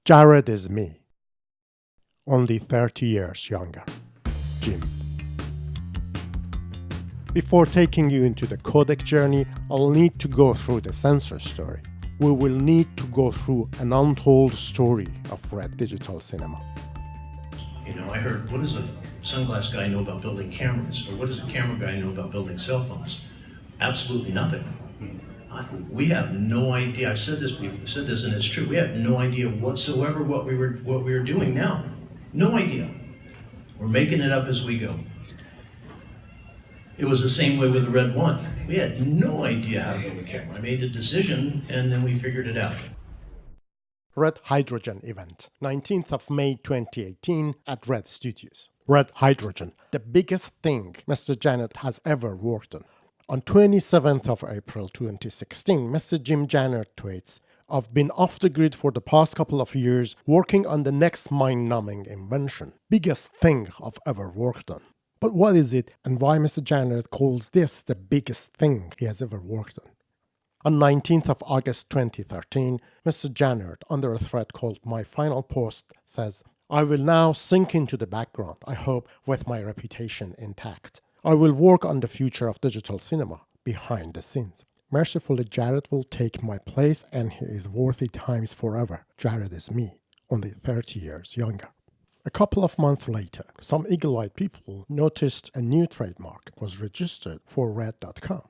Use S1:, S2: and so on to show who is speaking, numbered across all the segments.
S1: Jared is me, only 30 years younger. Jim. Before taking you into the codec journey, I'll need to go through the sensor story. We will need to go through an untold story of Red Digital Cinema.
S2: I heard, what does a sunglass guy know about building cameras? Or what does a camera guy know about building cell phones? Absolutely nothing. We have no idea. I've said this, we've said this, and it's true. We have no idea whatsoever what we were doing now. No idea. We're making it up as we go. It was the same way with the Red One. We had no idea how to build a camera. I made a decision, and then we figured it out.
S1: Red Hydrogen event, 19th of May 2018 at Red Studios. Red Hydrogen, the biggest thing Mr. Janet has ever worked on. On 27th of April 2016, Mr. Jim Janet tweets, "I've been off the grid for the past couple of years working on the next mind-numbing invention. Biggest thing I've ever worked on." But what is it and why Mr. Janet calls this the biggest thing he has ever worked on? On 19th of August 2013, Mr. Janet, under a thread called "My Final Post," says, "I will now sink into the background, I hope with my reputation intact. I will work on the future of digital cinema, behind the scenes. Mercifully, Jared will take my place and he is worthy times forever. Jared is me, only 30 years younger." A couple of months later, some eagle-eyed people noticed a new trademark was registered for RED.com.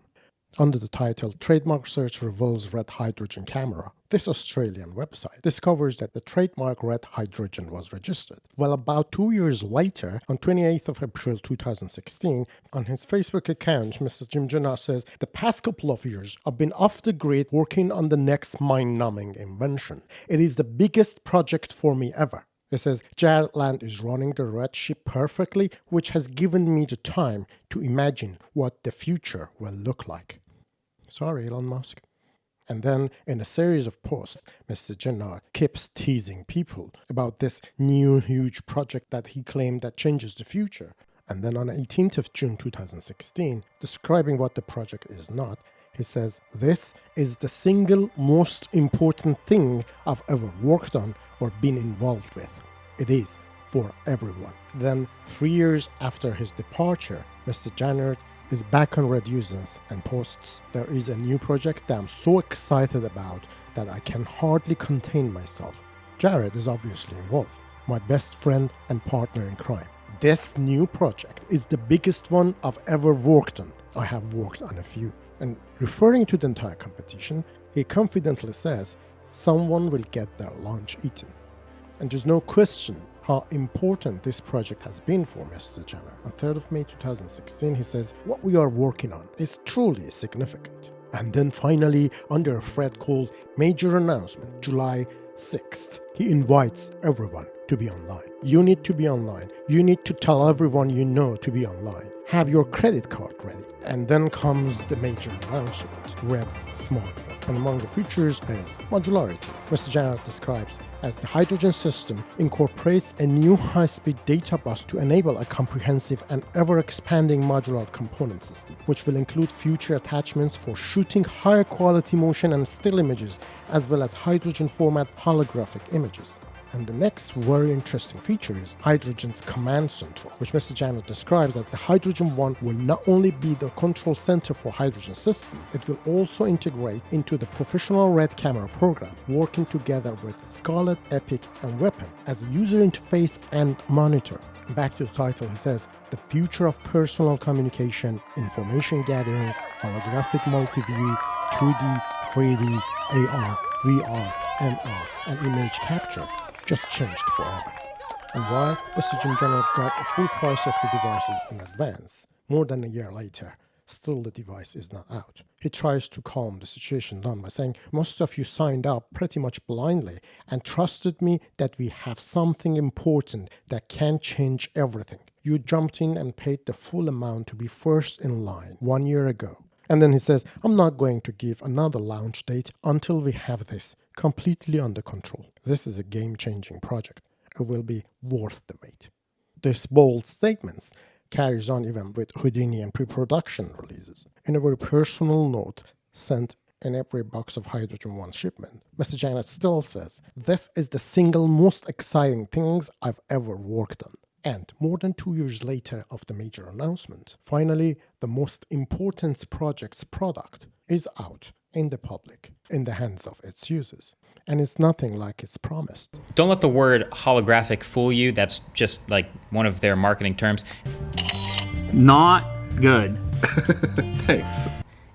S1: Under the title "Trademark Search Reveals Red Hydrogen Camera," this Australian website discovers that the trademark Red Hydrogen was registered. Well, about 2 years later, on 28th of April 2016, on his Facebook account, Mr. Jim Janet says, "The past couple of years, I've been off the grid working on the next mind-numbing invention. It is the biggest project for me ever." It says, "Jared Land is running the Red ship perfectly, which has given me the time to imagine what the future will look like." Sorry, Elon Musk. And then, in a series of posts, Mr. Janet keeps teasing people about this new huge project that he claimed that changes the future. And then on 18th of June 2016, describing what the project is not, he says, "This is the single most important thing I've ever worked on or been involved with. It is for everyone." Then, 3 years after his departure, Mr. Janet is back on Red Users and posts, "There is a new project that I'm so excited about that I can hardly contain myself. Jared is obviously involved, my best friend and partner in crime. This new project is the biggest one I've ever worked on. I have worked on a few." And referring to the entire competition, he confidently says, "Someone will get their lunch eaten." And there's no question how important this project has been for Mr. Janet. On 3rd of May 2016, he says, "What we are working on is truly significant." And then finally, under a thread called "Major Announcement, July 6th, he invites everyone to be online. You need to be online. You need to tell everyone you know to be online. Have your credit card ready." And then comes the major announcement, Red's smartphone. And among the features is modularity. Mr. Janet describes as the hydrogen system incorporates a new high-speed data bus to enable a comprehensive and ever-expanding modular component system, which will include future attachments for shooting higher quality motion and still images, as well as hydrogen format holographic images. And the next very interesting feature is Hydrogen's command center, which Mr. Janet describes as the Hydrogen One will not only be the control center for Hydrogen system, it will also integrate into the professional Red camera program, working together with Scarlet, Epic, and Weapon as a user interface and monitor. Back to the title, he says, "The future of personal communication, information gathering, holographic multi-view, 2D, 3D, AR, VR, MR, and image capture just changed forever." And why Mr. Jim Janet got a full price of the devices in advance, more than a year later, still the device is not out. He tries to calm the situation down by saying, "Most of you signed up pretty much blindly and trusted me that we have something important that can change everything. You jumped in and paid the full amount to be first in line 1 year ago." And then he says, "I'm not going to give another launch date until we have this completely under control. This is a game-changing project. It will be worth the wait." This bold statements carries on even with Houdini and pre-production releases. In a very personal note sent in every box of Hydrogen 1 shipment, Mr. Janet still says, "This is the single most exciting things I've ever worked on." And more than 2 years later of the major announcement, finally, the most important project's product is out in the public, in the hands of its users. And it's nothing like it's promised.
S3: Don't let the word holographic fool you. That's just like one of their marketing terms.
S4: Not good.
S5: Thanks.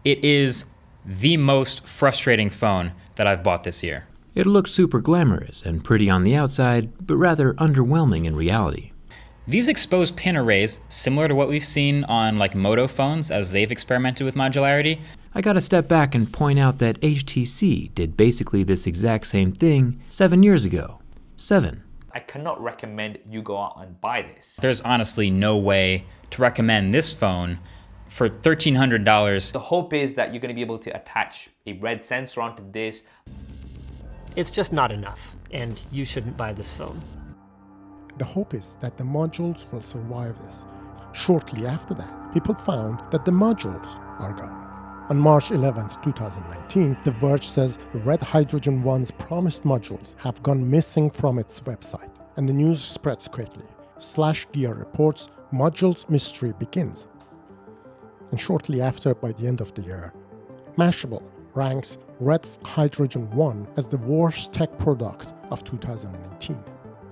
S3: It is the most frustrating phone that I've bought this year.
S6: It looks super glamorous and pretty on the outside, but rather underwhelming in reality.
S3: These exposed pin arrays, similar to what we've seen on like Moto phones as they've experimented with modularity.
S6: I gotta step back and point out that HTC did basically this exact same thing 7 years ago. 7.
S7: I cannot recommend you go out and buy this.
S3: There's honestly no way to recommend this phone for $1,300.
S7: The hope is that you're going to be able to attach a RED sensor onto this.
S8: It's just not enough, and you shouldn't buy this phone.
S1: The hope is that the modules will survive this. Shortly after that, people found that the modules are gone. On March 11, 2019, The Verge says the RED Hydrogen 1's promised modules have gone missing from its website, and the news spreads quickly. /Gear reports modules mystery begins. And shortly after, by the end of the year, Mashable ranks RED's Hydrogen 1 as the worst tech product of 2018.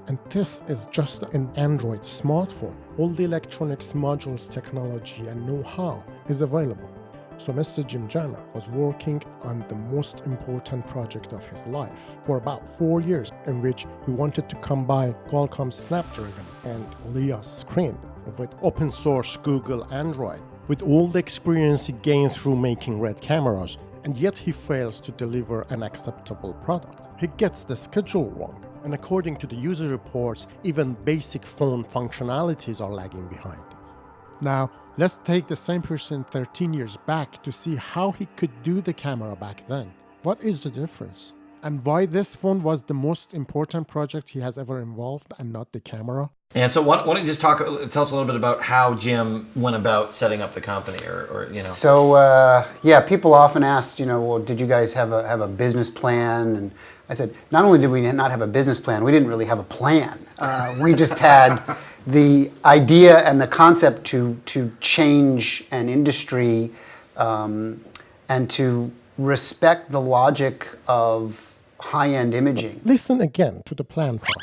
S1: And this is just an Android smartphone. All the electronics modules technology and know-how is available. So Mr. Jim Jana was working on the most important project of his life for about 4 years, in which he wanted to combine Qualcomm Snapdragon and Lea's screen with open source Google Android, with all the experience he gained through making RED cameras, and yet he fails to deliver an acceptable product. He gets the schedule wrong, and according to the user reports, even basic phone functionalities are lagging behind. Now, let's take the same person 13 years back to see how he could do the camera back then. What is the difference? And why this phone was the most important project he has ever involved and not the camera?
S5: And so why don't you just tell us a little bit about how Jim went about setting up the company, or you know.
S9: So yeah, people often asked, well, did you guys have a business plan? And I said, not only did we not have a business plan, we didn't really have a plan. We just had the idea and the concept to change an industry and to respect the logic of high-end imaging.
S1: Listen again to the plan part.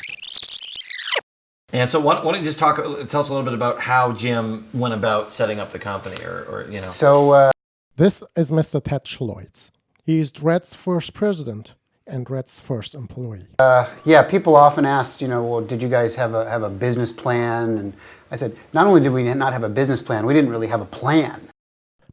S5: And so why don't you just tell us a little bit about how Jim went about setting up the company, or you know.
S9: So
S1: this is Mr. Ted Schloitz. He is RED's first president and RED's first employee.
S9: yeah, people often asked, well, did you guys have a business plan? And I said, not only did we not have a business plan, we didn't really have a plan.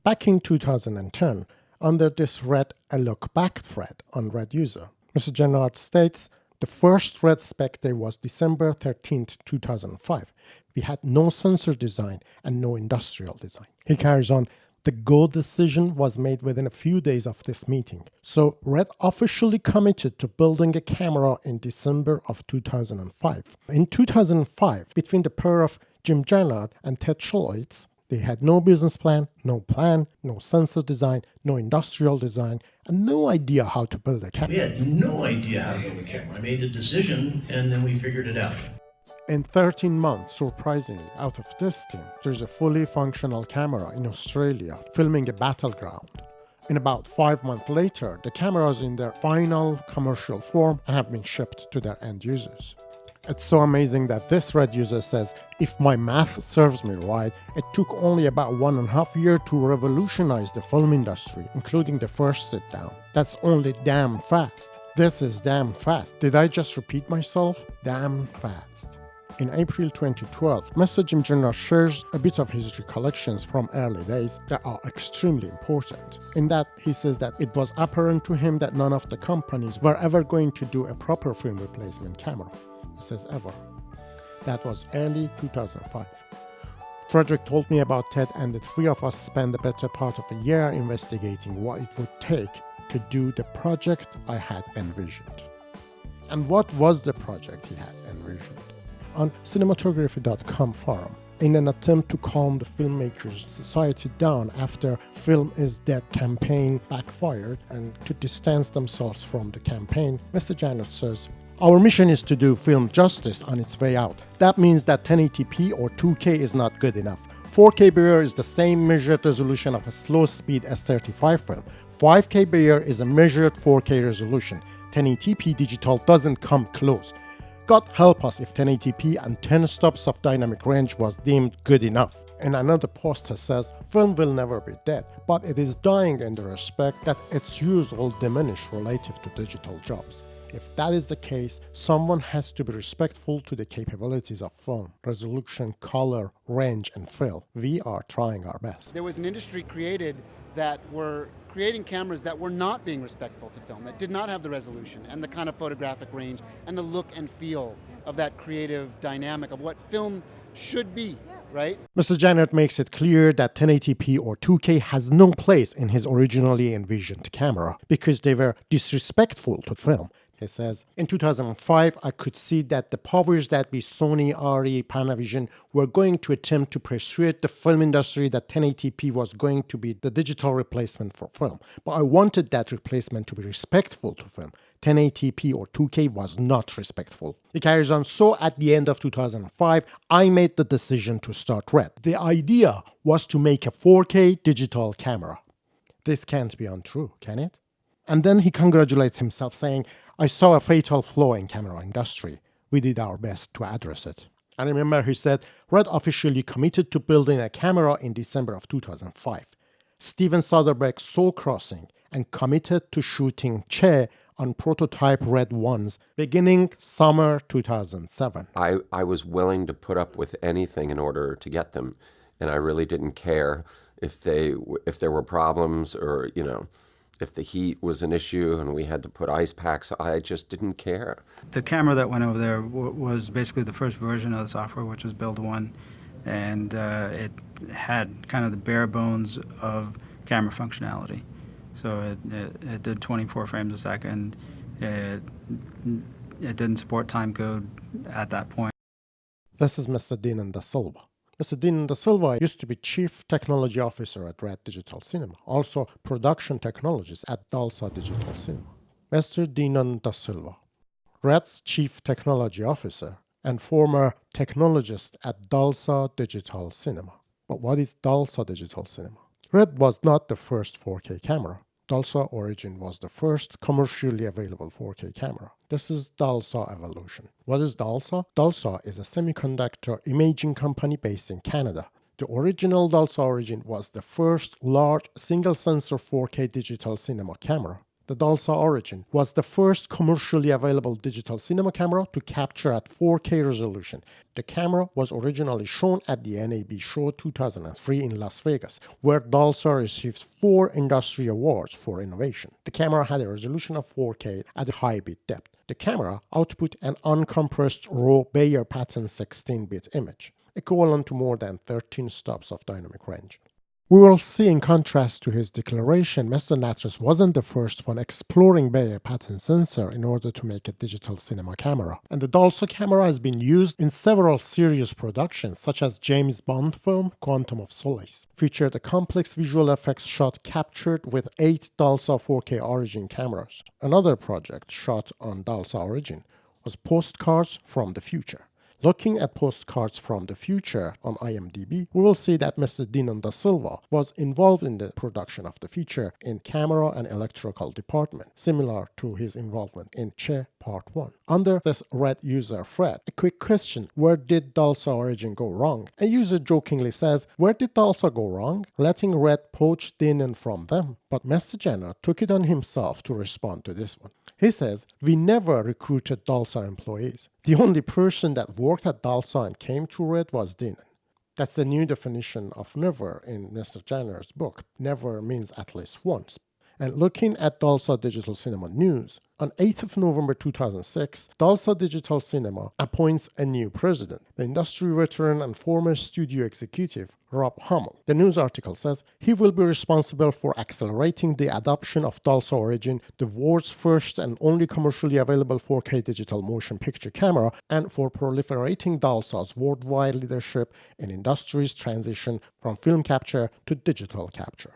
S1: Back in 2010, under this RED A Look Back thread on RED User, Mr. Jannard states, the first RED spec day was December 13th, 2005. We had no sensor design and no industrial design. He carries on, the go decision was made within a few days of this meeting. So RED officially committed to building a camera in December of 2005. In 2005, between the pair of Jim Jannard and Ted Schloitz, they had no business plan, no sensor design, no industrial design, and no idea how to build a camera.
S2: We had no idea how to build a camera. I made a decision, and then we figured it out.
S1: In 13 months, surprisingly, out of this team, there's a fully functional camera in Australia filming a battleground. And about 5 months later, the camera is in their final commercial form and have been shipped to their end users. It's so amazing that this RED user says, if my math serves me right, it took only about 1.5 years to revolutionize the film industry, including the first sit down. That's only damn fast. This is damn fast. Did I just repeat myself? Damn fast. In April 2012, Mr. Jim Jannard shares a bit of his recollections from early days that are extremely important. In that, he says that it was apparent to him that none of the companies were ever going to do a proper film replacement camera. He says ever. That was early 2005. Frederick told me about TED, and the three of us spent the better part of a year investigating what it would take to do the project I had envisioned. And what was the project he had envisioned? On cinematography.com forum, In an attempt to calm the filmmakers' society down after Film is Dead campaign backfired and to distance themselves from the campaign, Mr. Janet says, "Our mission is to do film justice on its way out. That means that 1080p or 2K is not good enough. 4K barrier is the same measured resolution of a slow-speed S35 film. 5K barrier is a measured 4K resolution. 1080p digital doesn't come close. God help us if 1080p and 10 stops of dynamic range was deemed good enough." In another poster says, "Film will never be dead, but it is dying in the respect that its use will diminish relative to digital jobs." If that is the case, someone has to be respectful to the capabilities of film, resolution, color, range, and fill. We are trying our best.
S9: There was an industry created that were creating cameras that were not being respectful to film, that did not have the resolution and the kind of photographic range and the look and feel of that creative dynamic of what film should be, right?
S1: Mr. Janet makes it clear that 1080p or 2K has no place in his originally envisioned camera because they were disrespectful to film. He says, "In 2005, I could see that the powers that be, Sony, RE, Panavision, were going to attempt to persuade the film industry that 1080p was going to be the digital replacement for film. But I wanted that replacement to be respectful to film. 1080p or 2K was not respectful." He carries on, "So at the end of 2005, I made the decision to start RED. The idea was to make a 4K digital camera." This can't be untrue, can it? And then he congratulates himself, saying, "I saw a fatal flaw in camera industry. We did our best to address it." And remember, he said, RED officially committed to building a camera in December of 2005. Steven Soderbergh saw Crossing and committed to shooting Che on prototype RED 1s beginning summer 2007.
S10: I was willing to put up with anything in order to get them, and I really didn't care if there were problems or, if the heat was an issue and we had to put ice packs. I just didn't care.
S11: The camera that went over there was basically the first version of the software, which was Build 1, and it had kind of the bare bones of camera functionality. So it did 24 frames a second. It didn't support time code at that point.
S1: This is Mr. Jinni.Silva. Mr. Jinni.Silva used to be Chief Technology Officer at RED Digital Cinema, also Production Technologist at Dalsa Digital Cinema. Mr. Jinni.Silva, RED's Chief Technology Officer and former technologist at Dalsa Digital Cinema. But what is Dalsa Digital Cinema? RED was not the first 4K camera. Dalsa Origin was the first commercially available 4K camera. This is Dalsa Evolution. What is Dalsa? Dalsa is a semiconductor imaging company based in Canada. The original Dalsa Origin was the first large single-sensor 4K digital cinema camera. The Dalsa Origin was the first commercially available digital cinema camera to capture at 4K resolution. The camera was originally shown at the NAB Show 2003 in Las Vegas, where Dalsa received 4 industry awards for innovation. The camera had a resolution of 4K at a high bit depth. The camera output an uncompressed raw Bayer pattern 16-bit image, equivalent to more than 13 stops of dynamic range. We will see, in contrast to his declaration, Mr. Nattrass wasn't the first one exploring Bayer pattern sensor in order to make a digital cinema camera. And the Dalsa camera has been used in several serious productions, such as James Bond film Quantum of Solace, featured a complex visual effects shot captured with 8 Dalsa 4K Origin cameras. Another project shot on Dalsa Origin was Postcards from the Future. Looking at Postcards from the Future on IMDb, we will see that Mr. Jinni.Silva was involved in the production of the feature in camera and electrical department, similar to his involvement in Che Part 1. Under this RED user thread, a quick question: where did Dalsa Origin go wrong? A user jokingly says, where did Dalsa go wrong? Letting RED poach Jinni from them. But Mr. Janet took it on himself to respond to this one. He says, we never recruited Dalsa employees. The only person that worked at Dalsa and came to RED was Jinni. That's the new definition of never in Mr. Janner's book. Never means at least once. And looking at Dalsa Digital Cinema news, on 8th of November 2006, Dalsa Digital Cinema appoints a new president, the industry veteran and former studio executive, Rob Hummel. The news article says he will be responsible for accelerating the adoption of Dalsa Origin, the world's first and only commercially available 4K digital motion picture camera, and for proliferating Dalsa's worldwide leadership in industry's transition from film capture to digital capture.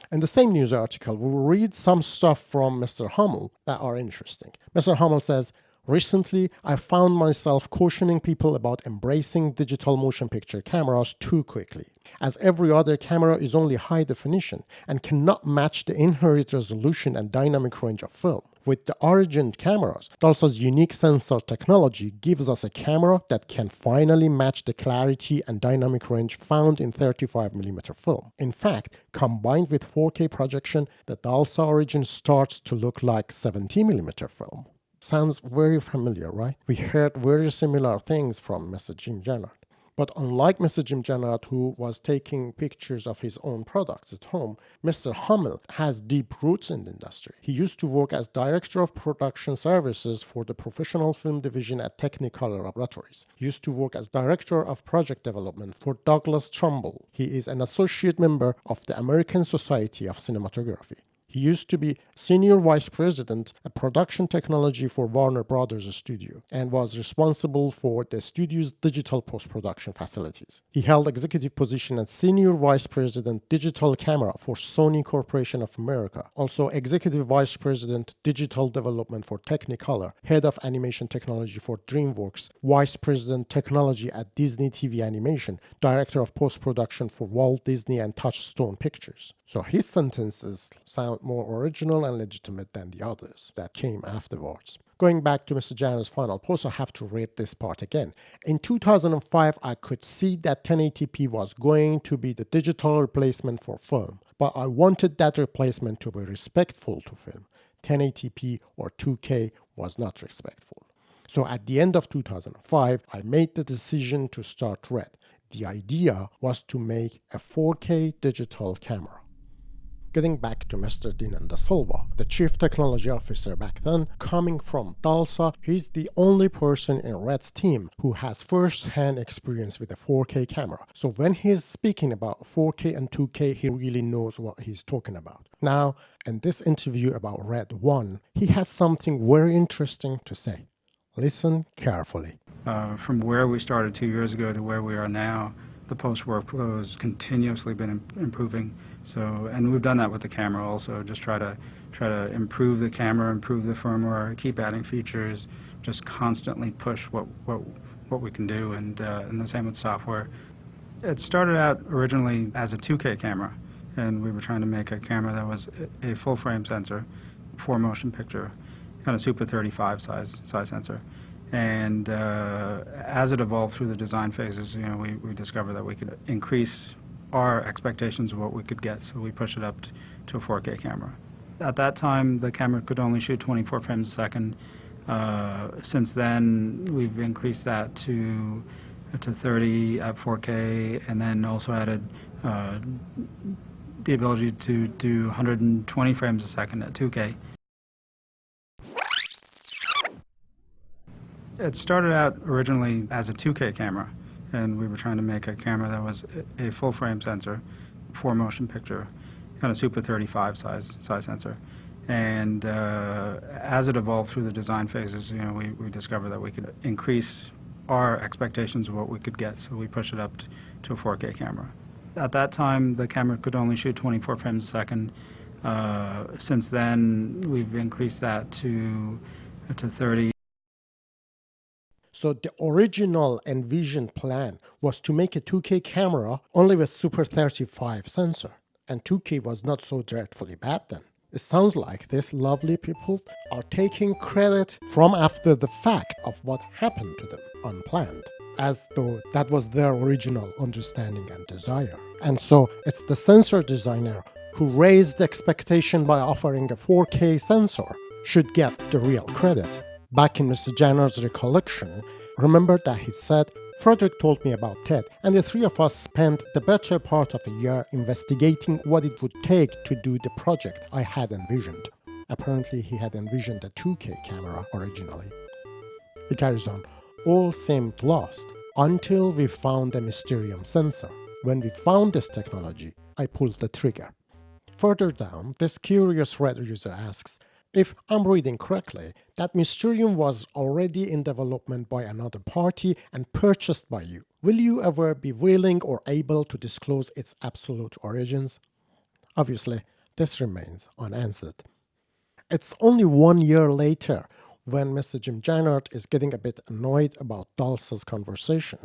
S1: In the same news article, we will read some stuff from Mr. Hummel that are interesting. Mr. Hummel says, "Recently, I found myself cautioning people about embracing digital motion picture cameras too quickly, as every other camera is only high definition and cannot match the inherent resolution and dynamic range of film. With the Origin cameras, Dalsa's unique sensor technology gives us a camera that can finally match the clarity and dynamic range found in 35mm film. In fact, combined with 4K projection, the Dalsa Origin starts to look like 70mm film." Sounds very familiar, right? We heard very similar things from Mr. Jim Jannard. But unlike Mr. Jim Jannard, who was taking pictures of his own products at home, Mr. Hummel has deep roots in the industry. He used to work as Director of Production Services for the Professional Film Division at Technicolor Laboratories. He used to work as Director of Project Development for Douglas Trumbull. He is an associate member of the American Society of Cinematography. He used to be Senior Vice President of Production Technology for Warner Brothers Studio and was responsible for the studio's digital post-production facilities. He held executive position as Senior Vice President Digital Camera for Sony Corporation of America, also Executive Vice President Digital Development for Technicolor, Head of Animation Technology for DreamWorks, Vice President Technology at Disney TV Animation, Director of Post-Production for Walt Disney and Touchstone Pictures. So his sentences sound more original and legitimate than the others that came afterwards. Going back to Mr. Jannard's final post, I have to read this part again. In 2005, I could see that 1080p was going to be the digital replacement for film, but I wanted that replacement to be respectful to film. 1080p or 2K was not respectful. So at the end of 2005, I made the decision to start RED. The idea was to make a 4K digital camera. Getting back to Mr. Dinan Da Silva, the Chief Technology Officer back then, coming from Dalsa, he's the only person in RED's team who has first-hand experience with a 4K camera. So when he's speaking about 4K and 2K, he really knows what he's talking about. Now, in this interview about RED 1, he has something very interesting to say. Listen carefully.
S11: From where we started 2 years ago to where we are now, the post workflow has continuously been improving. So, and we've done that with the camera also. Just try to improve the camera, improve the firmware, keep adding features, just constantly push what we can do, and the same with software. It started out originally as a 2K camera, and we were trying to make a camera that was a full frame sensor for motion picture, kind of Super 35 size sensor. And as it evolved through the design phases, we discovered that we could increase our expectations of what we could get, so we pushed it up to a 4K camera. At that time, the camera could only shoot 24 frames a second. Since then, we've increased that to 30 at 4K, and then also added the ability to do 120 frames a second at 2K. It started out originally as a 2K camera, and we were trying to make a camera that was a full frame sensor for motion picture, kind of Super 35 size sensor. And as it evolved through the design phases, we discovered that we could increase our expectations of what we could get, so we pushed it up to a 4K camera. At that time, the camera could only shoot 24 frames a second. Since then, we've increased that to 30.
S1: So the original envisioned plan was to make a 2K camera only with Super 35 sensor. And 2K was not so dreadfully bad then. It sounds like these lovely people are taking credit from after the fact of what happened to them unplanned, as though that was their original understanding and desire. And so it's the sensor designer who raised the expectation by offering a 4K sensor should get the real credit. Back in Mr. Jannard's recollection, remember that he said Frederick told me about TED, and the three of us spent the better part of a year investigating what it would take to do the project I had envisioned. Apparently, he had envisioned a 2K camera originally. He carries on. All seemed lost until we found a Mysterium sensor. When we found this technology, I pulled the trigger. Further down, this curious Red user asks, if I'm reading correctly, that Mysterium was already in development by another party and purchased by you. Will you ever be willing or able to disclose its absolute origins? Obviously, this remains unanswered. It's only 1 year later when Mr. Jim Jannard is getting a bit annoyed about Dalsa's conversation,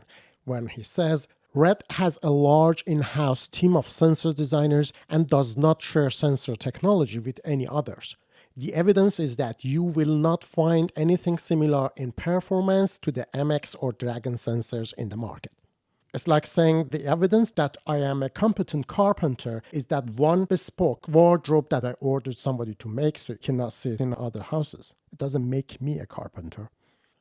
S1: when he says, RED has a large in-house team of sensor designers and does not share sensor technology with any others. The evidence is that you will not find anything similar in performance to the MX or Dragon sensors in the market. It's like saying the evidence that I am a competent carpenter is that one bespoke wardrobe that I ordered somebody to make so you cannot see it in other houses. It doesn't make me a carpenter.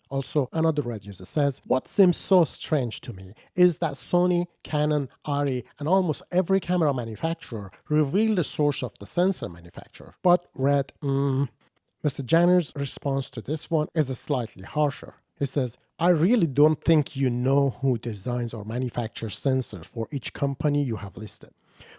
S1: Also, another Red user says, what seems so strange to me is that Sony, Canon, Arri, and almost every camera manufacturer reveal the source of the sensor manufacturer. But Red, Mr. Jannard's response to this one is slightly harsher. He says, I really don't think you know who designs or manufactures sensors for each company you have listed.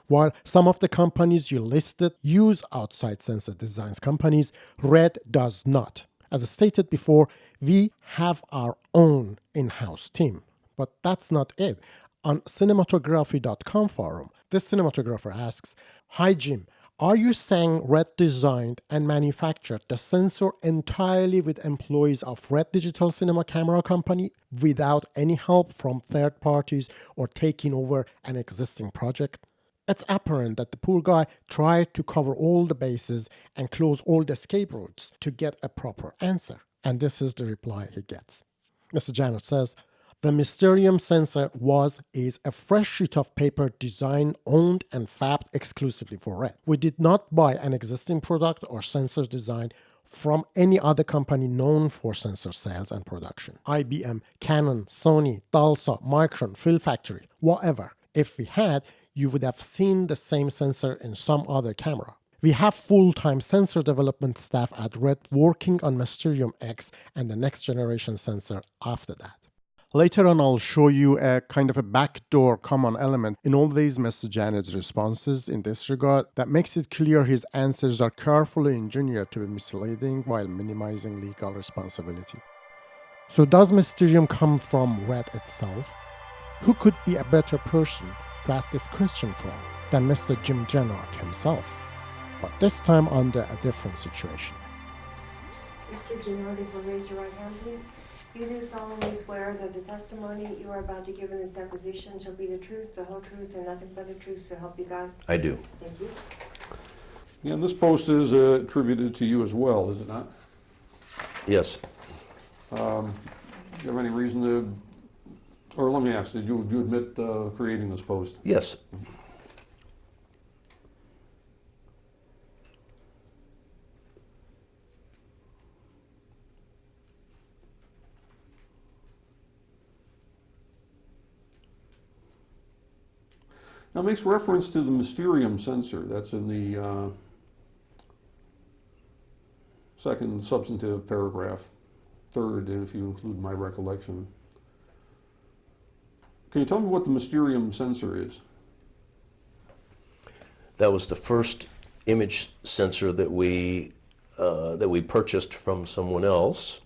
S1: While some of the companies you listed use outside sensor designs companies, RED does not. As stated before, we have our own in-house team. But that's not it. On cinematography.com forum, this cinematographer asks, Hi Jim, are you saying RED designed and manufactured the sensor entirely with employees of RED Digital Cinema Camera Company without any help from third parties or taking over an existing project? It's apparent that the poor guy tried to cover all the bases and close all the escape routes to get a proper answer. And this is the reply he gets. Mr. Jannard says, the Mysterium sensor is a fresh sheet of paper designed, owned, and fabbed exclusively for RED. We did not buy an existing product or sensor design from any other company known for sensor sales and production. IBM, Canon, Sony, Dalsa, Micron, Film Factory, whatever. If we had, you would have seen the same sensor in some other camera. We have full-time sensor development staff at RED working on Mysterium X and the next generation sensor after that. Later on, I'll show you a kind of a backdoor common element in all these Mr. Jannard's responses in this regard that makes it clear his answers are carefully engineered to be misleading while minimizing legal responsibility. So does Mysterium come from RED itself? Who could be a better person to ask this question from than Mr. Jim Jannard himself? But this time under a different situation.
S12: Mr. Jannard, if you'll raise your right hand, please. You do solemnly swear that the testimony you are about to give in this deposition shall be the truth, the whole truth, and nothing but the truth, so help you God?
S13: I do.
S12: Thank you.
S14: And this post is attributed to you as well, is it not?
S13: Yes.
S14: Do you have any reason to, or let me ask, do you admit creating this post?
S13: Yes.
S14: Now it makes reference to the Mysterium sensor. That's in the second substantive paragraph, third, if you include my recollection. Can you tell me what the Mysterium sensor is?
S13: That was the first image sensor that we purchased from someone else.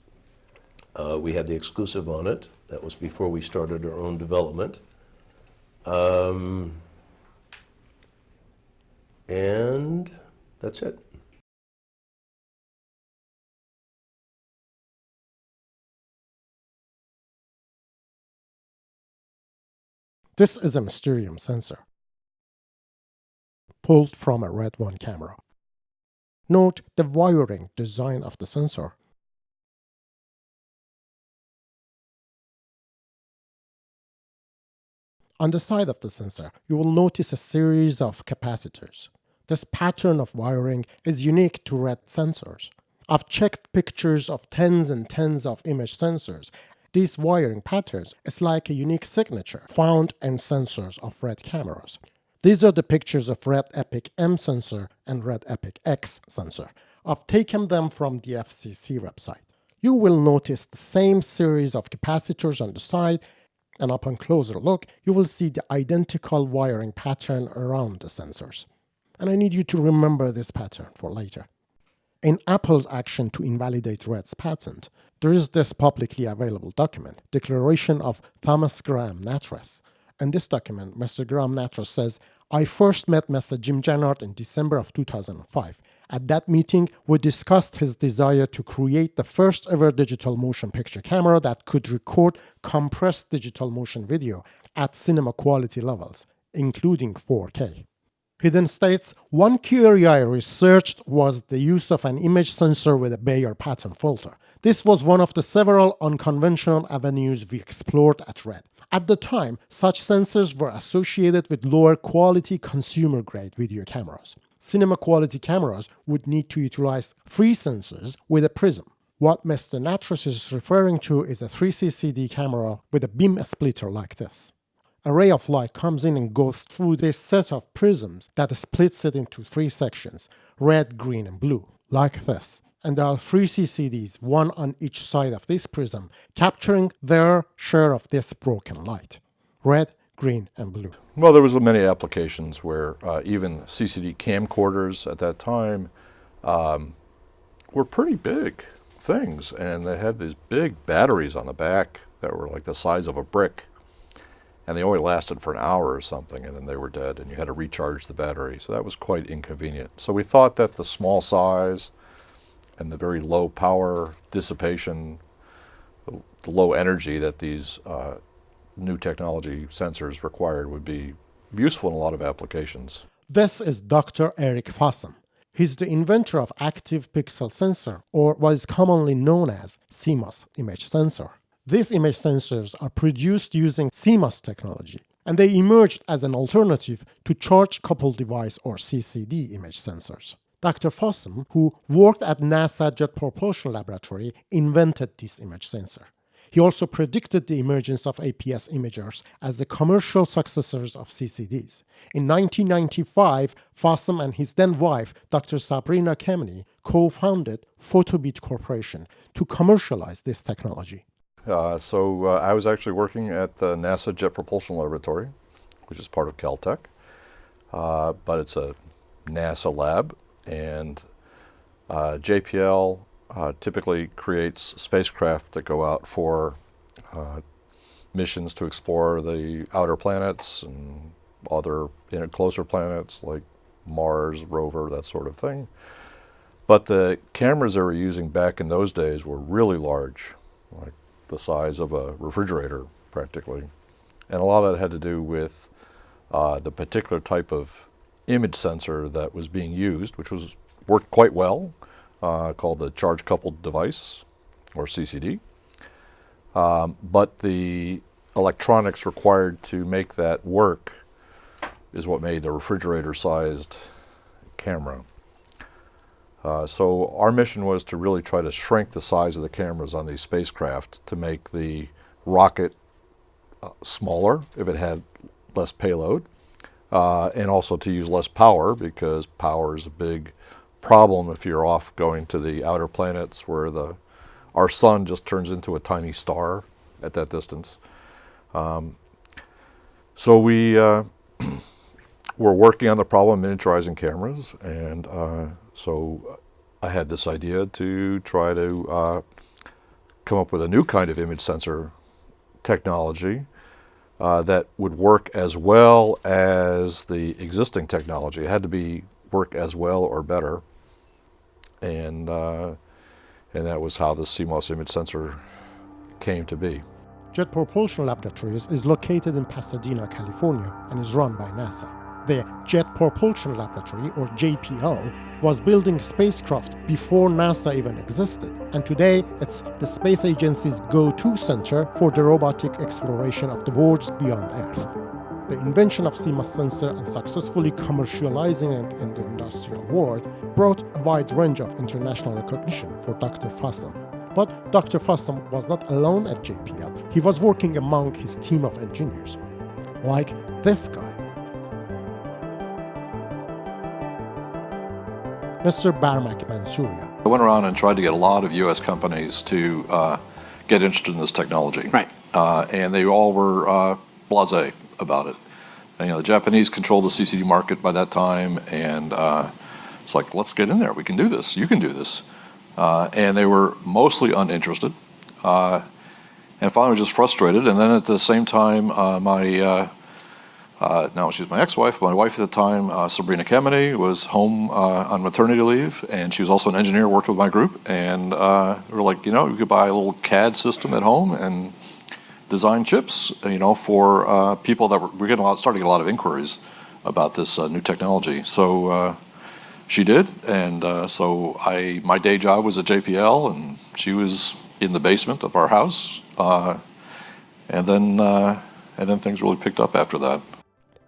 S13: We had the exclusive on it. That was before we started our own development. And that's it.
S1: This is a Mysterium sensor, pulled from a RED 1 camera. Note the wiring design of the sensor. On the side of the sensor, you will notice a series of capacitors. This pattern of wiring is unique to RED sensors. I've checked pictures of tens and tens of image sensors. these wiring patterns is like a unique signature found in sensors of RED cameras. These are the pictures of RED Epic M sensor and RED Epic X sensor. I've taken them from the FCC website. You will notice the same series of capacitors on the side, and upon closer look, you will see the identical wiring pattern around the sensors. And I need you to remember this pattern for later. In Apple's action to invalidate RED's patent, there is this publicly available document, Declaration of Thomas Graham Nattrass. In this document, Mr. Graham Nattrass says, I first met Mr. Jim Jannard in December of 2005. At that meeting, we discussed his desire to create the first ever digital motion picture camera that could record compressed digital motion video at cinema quality levels, including 4K. He then states, one key area I researched was the use of an image sensor with a Bayer pattern filter. This was one of the several unconventional avenues we explored at RED. At the time, such sensors were associated with lower quality consumer-grade video cameras. Cinema quality cameras would need to utilize free sensors with a prism. What Mr. Nattrass is referring to is a 3CCD camera with a beam splitter like this. A ray of light comes in and goes through this set of prisms that splits it into three sections, red, green, and blue, like this. And there are 3 CCDs, one on each side of this prism, capturing their share of this broken light. Red, green, and blue.
S15: Well, there was many applications where even CCD camcorders at that time were pretty big things, and they had these big batteries on the back that were like the size of a brick, and they only lasted for an hour or something, and then they were dead, and you had to recharge the battery, so that was quite inconvenient. So we thought that the small size and the very low power dissipation, the low energy that these new technology sensors required would be useful in a lot of applications.
S1: This is Dr. Eric Fossum. He's the inventor of active pixel sensor, or what is commonly known as CMOS image sensor. These image sensors are produced using CMOS technology, and they emerged as an alternative to charge-coupled device or CCD image sensors. Dr. Fossum, who worked at NASA Jet Propulsion Laboratory, invented this image sensor. He also predicted the emergence of APS imagers as the commercial successors of CCDs. In 1995, Fossum and his then wife, Dr. Sabrina Kemeny, co-founded Photobit Corporation to commercialize this technology.
S15: So I was actually working at the NASA Jet Propulsion Laboratory, which is part of Caltech, but it's a NASA lab, and JPL typically creates spacecraft that go out for missions to explore the outer planets and other closer planets like Mars, rover, that sort of thing. But the cameras they were using back in those days were really large, like the size of a refrigerator practically. And a lot of that had to do with the particular type of image sensor that was being used, which worked quite well, called the charge-coupled device, or CCD. But the electronics required to make that work is what made a refrigerator-sized camera. So our mission was to really try to shrink the size of the cameras on these spacecraft to make the rocket smaller if it had less payload, and also to use less power, because power is a big problem if you're off going to the outer planets where our sun just turns into a tiny star at that distance. So we were working on the problem of miniaturizing cameras, and so I had this idea to try to come up with a new kind of image sensor technology that would work as well as the existing technology. It had to work as well or better, and that was how the CMOS image sensor came to be.
S1: Jet Propulsion Laboratories is located in Pasadena, California, and is run by NASA. The Jet Propulsion Laboratory, or JPL, was building spacecraft before NASA even existed, and today it's the space agency's go-to center for the robotic exploration of the worlds beyond Earth. The invention of CMOS sensor and successfully commercializing it in the industrial world brought a wide range of international recognition for Dr. Fossum. But Dr. Fossum was not alone at JPL. he was working among his team of engineers, like this guy. Mr. Barmak Mansourian.
S15: I went around and tried to get a lot of U.S. companies to get interested in this technology.
S4: Right.
S15: And they all were blasé about it. And, the Japanese controlled the CCD market by that time, and it's like, let's get in there. We can do this. You can do this. And they were mostly uninterested. And finally, I was just frustrated. And then at the same time, now she's my ex-wife, but my wife at the time, Sabrina Kemeny, was home on maternity leave, and she was also an engineer, worked with my group, and we were like, you could buy a little CAD system at home and design chips, for people that we're starting to get a lot of inquiries about this new technology. So she did, and so my day job was at JPL, and she was in the basement of our house, and then things really picked up after that.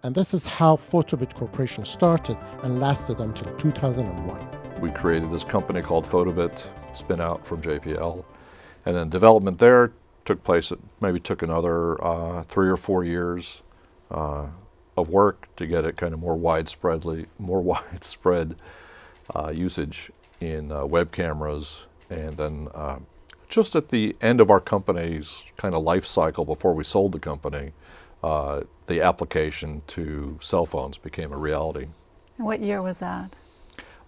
S1: And this is how Photobit Corporation started and lasted until 2001.
S15: We created this company called Photobit, spin out from JPL, and then development there took place. It maybe took another 3 or 4 years of work to get it kind of more widespread usage in web cameras, and then just at the end of our company's kind of life cycle before we sold the company, the application to cell phones became a reality.
S16: And what year was that?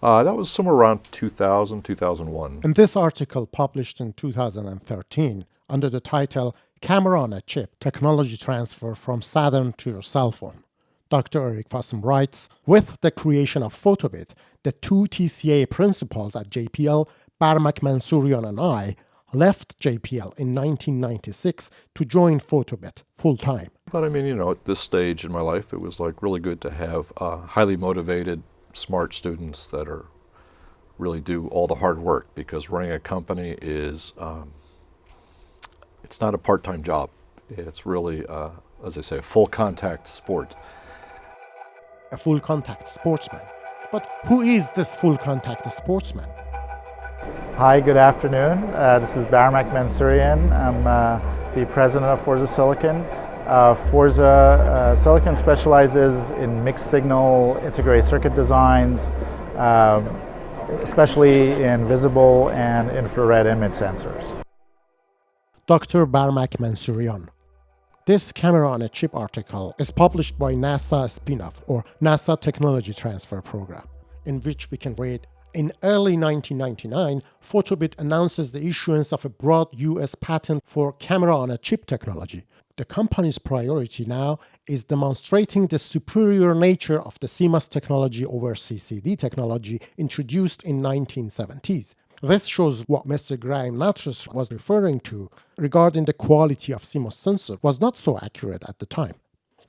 S15: That was somewhere around 2000, 2001.
S1: And this article, published in 2013 under the title Camera on a Chip, Technology Transfer from Saturn to Your Cell Phone. Dr. Eric Fossum writes, with the creation of Photobit, the two TCA principals at JPL, Barmak Mansourian and I, left JPL in 1996 to join Photobit full-time.
S15: But I mean, at this stage in my life, it was like really good to have highly motivated, smart students that really do all the hard work, because running a company is, it's not a part-time job. It's really, as I say, a full-contact sport.
S1: A full-contact sportsman. But who is this full-contact sportsman?
S17: Hi, good afternoon. This is Barmak Mansourian. I'm the president of Forza Silicon. Forza Silicon specializes in mixed signal integrated circuit designs, especially in visible and infrared image sensors.
S1: Dr. Barmak Mansourian. This Camera on a Chip article is published by NASA spin-off or NASA Technology Transfer Program, in which we can read, in early 1999, Photobit announces the issuance of a broad US patent for camera on a chip technology. The company's priority now is demonstrating the superior nature of the CMOS technology over CCD technology introduced in 1970s. This shows what Mr. Graham Natras was referring to regarding the quality of CMOS sensor was not so accurate at the time.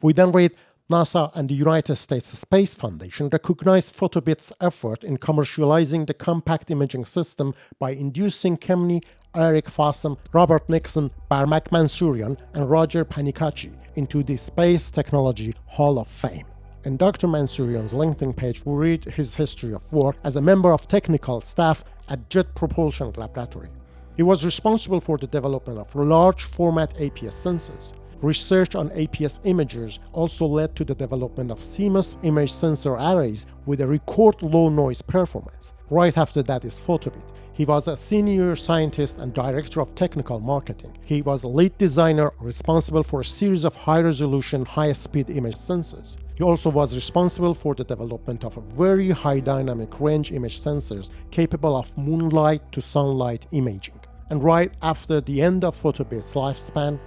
S1: We then read, NASA and the United States Space Foundation recognized Photobit's effort in commercializing the compact imaging system by inducing Kemeny, Eric Fossum, Robert Nixon, Barmak Mansourian, and Roger Panicaci into the Space Technology Hall of Fame. In Dr. Mansourian's LinkedIn page, we read his history of work as a member of technical staff at Jet Propulsion Laboratory. He was responsible for the development of large format APS sensors. Research on APS imagers also led to the development of CMOS image sensor arrays with a record low noise performance. Right after that is Photobit. He was a senior scientist and director of technical marketing. He was a lead designer responsible for a series of high-resolution, high-speed image sensors. He also was responsible for the development of a very high dynamic range image sensors capable of moonlight to sunlight imaging. And right after the end of Photobit's lifespan,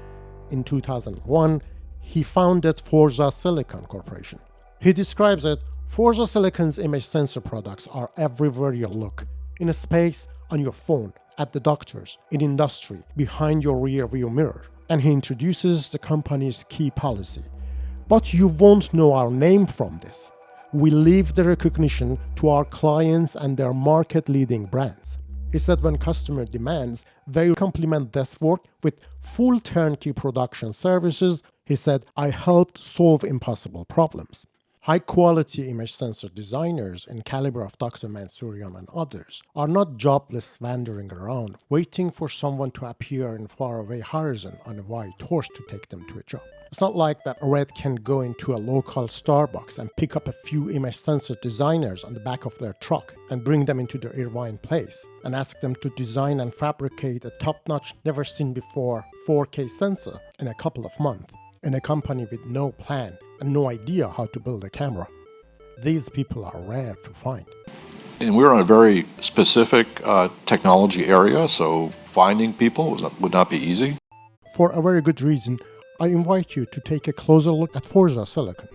S1: in 2001, he founded Forza Silicon Corporation. He describes it, Forza Silicon's image sensor products are everywhere you look. In a space, on your phone, at the doctors, in industry, behind your rear view mirror. And he introduces the company's key policy. But you won't know our name from this. We leave the recognition to our clients and their market-leading brands. He said when customer demands, they complement this work with full turnkey production services. He said, I helped solve impossible problems. High-quality image sensor designers in caliber of Dr. Mansourian and others are not jobless wandering around, waiting for someone to appear in faraway horizon on a white horse to take them to a job. It's not like that RED can go into a local Starbucks and pick up a few image sensor designers on the back of their truck and bring them into their Irvine place and ask them to design and fabricate a top-notch, never-seen-before 4K sensor in a couple of months in a company with no plan and no idea how to build a camera. These people are rare to find.
S15: And we're in a very specific technology area, so finding people would not be easy.
S1: For a very good reason, I invite you to take a closer look at Forza Silicon.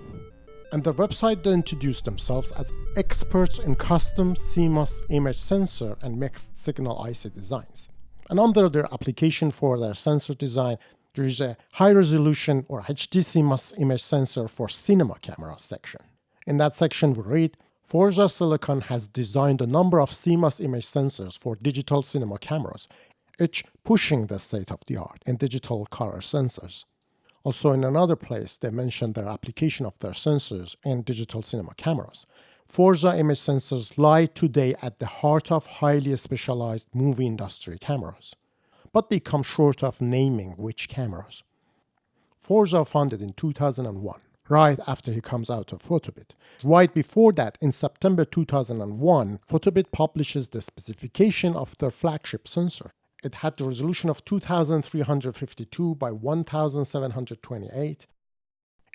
S1: And the website they introduce themselves as experts in custom CMOS image sensor and mixed signal IC designs. And under their application for their sensor design, there is a high-resolution or HD CMOS image sensor for cinema camera section. In that section we read, Forza Silicon has designed a number of CMOS image sensors for digital cinema cameras, each pushing the state-of-the-art in digital color sensors. Also in another place, they mention their application of their sensors in digital cinema cameras. Forza image sensors lie today at the heart of highly specialized movie industry cameras, but they come short of naming which cameras. Forza founded in 2001, right after he comes out of Photobit. Right before that, in September 2001, Photobit publishes the specification of their flagship sensor. It had the resolution of 2352 by 1728.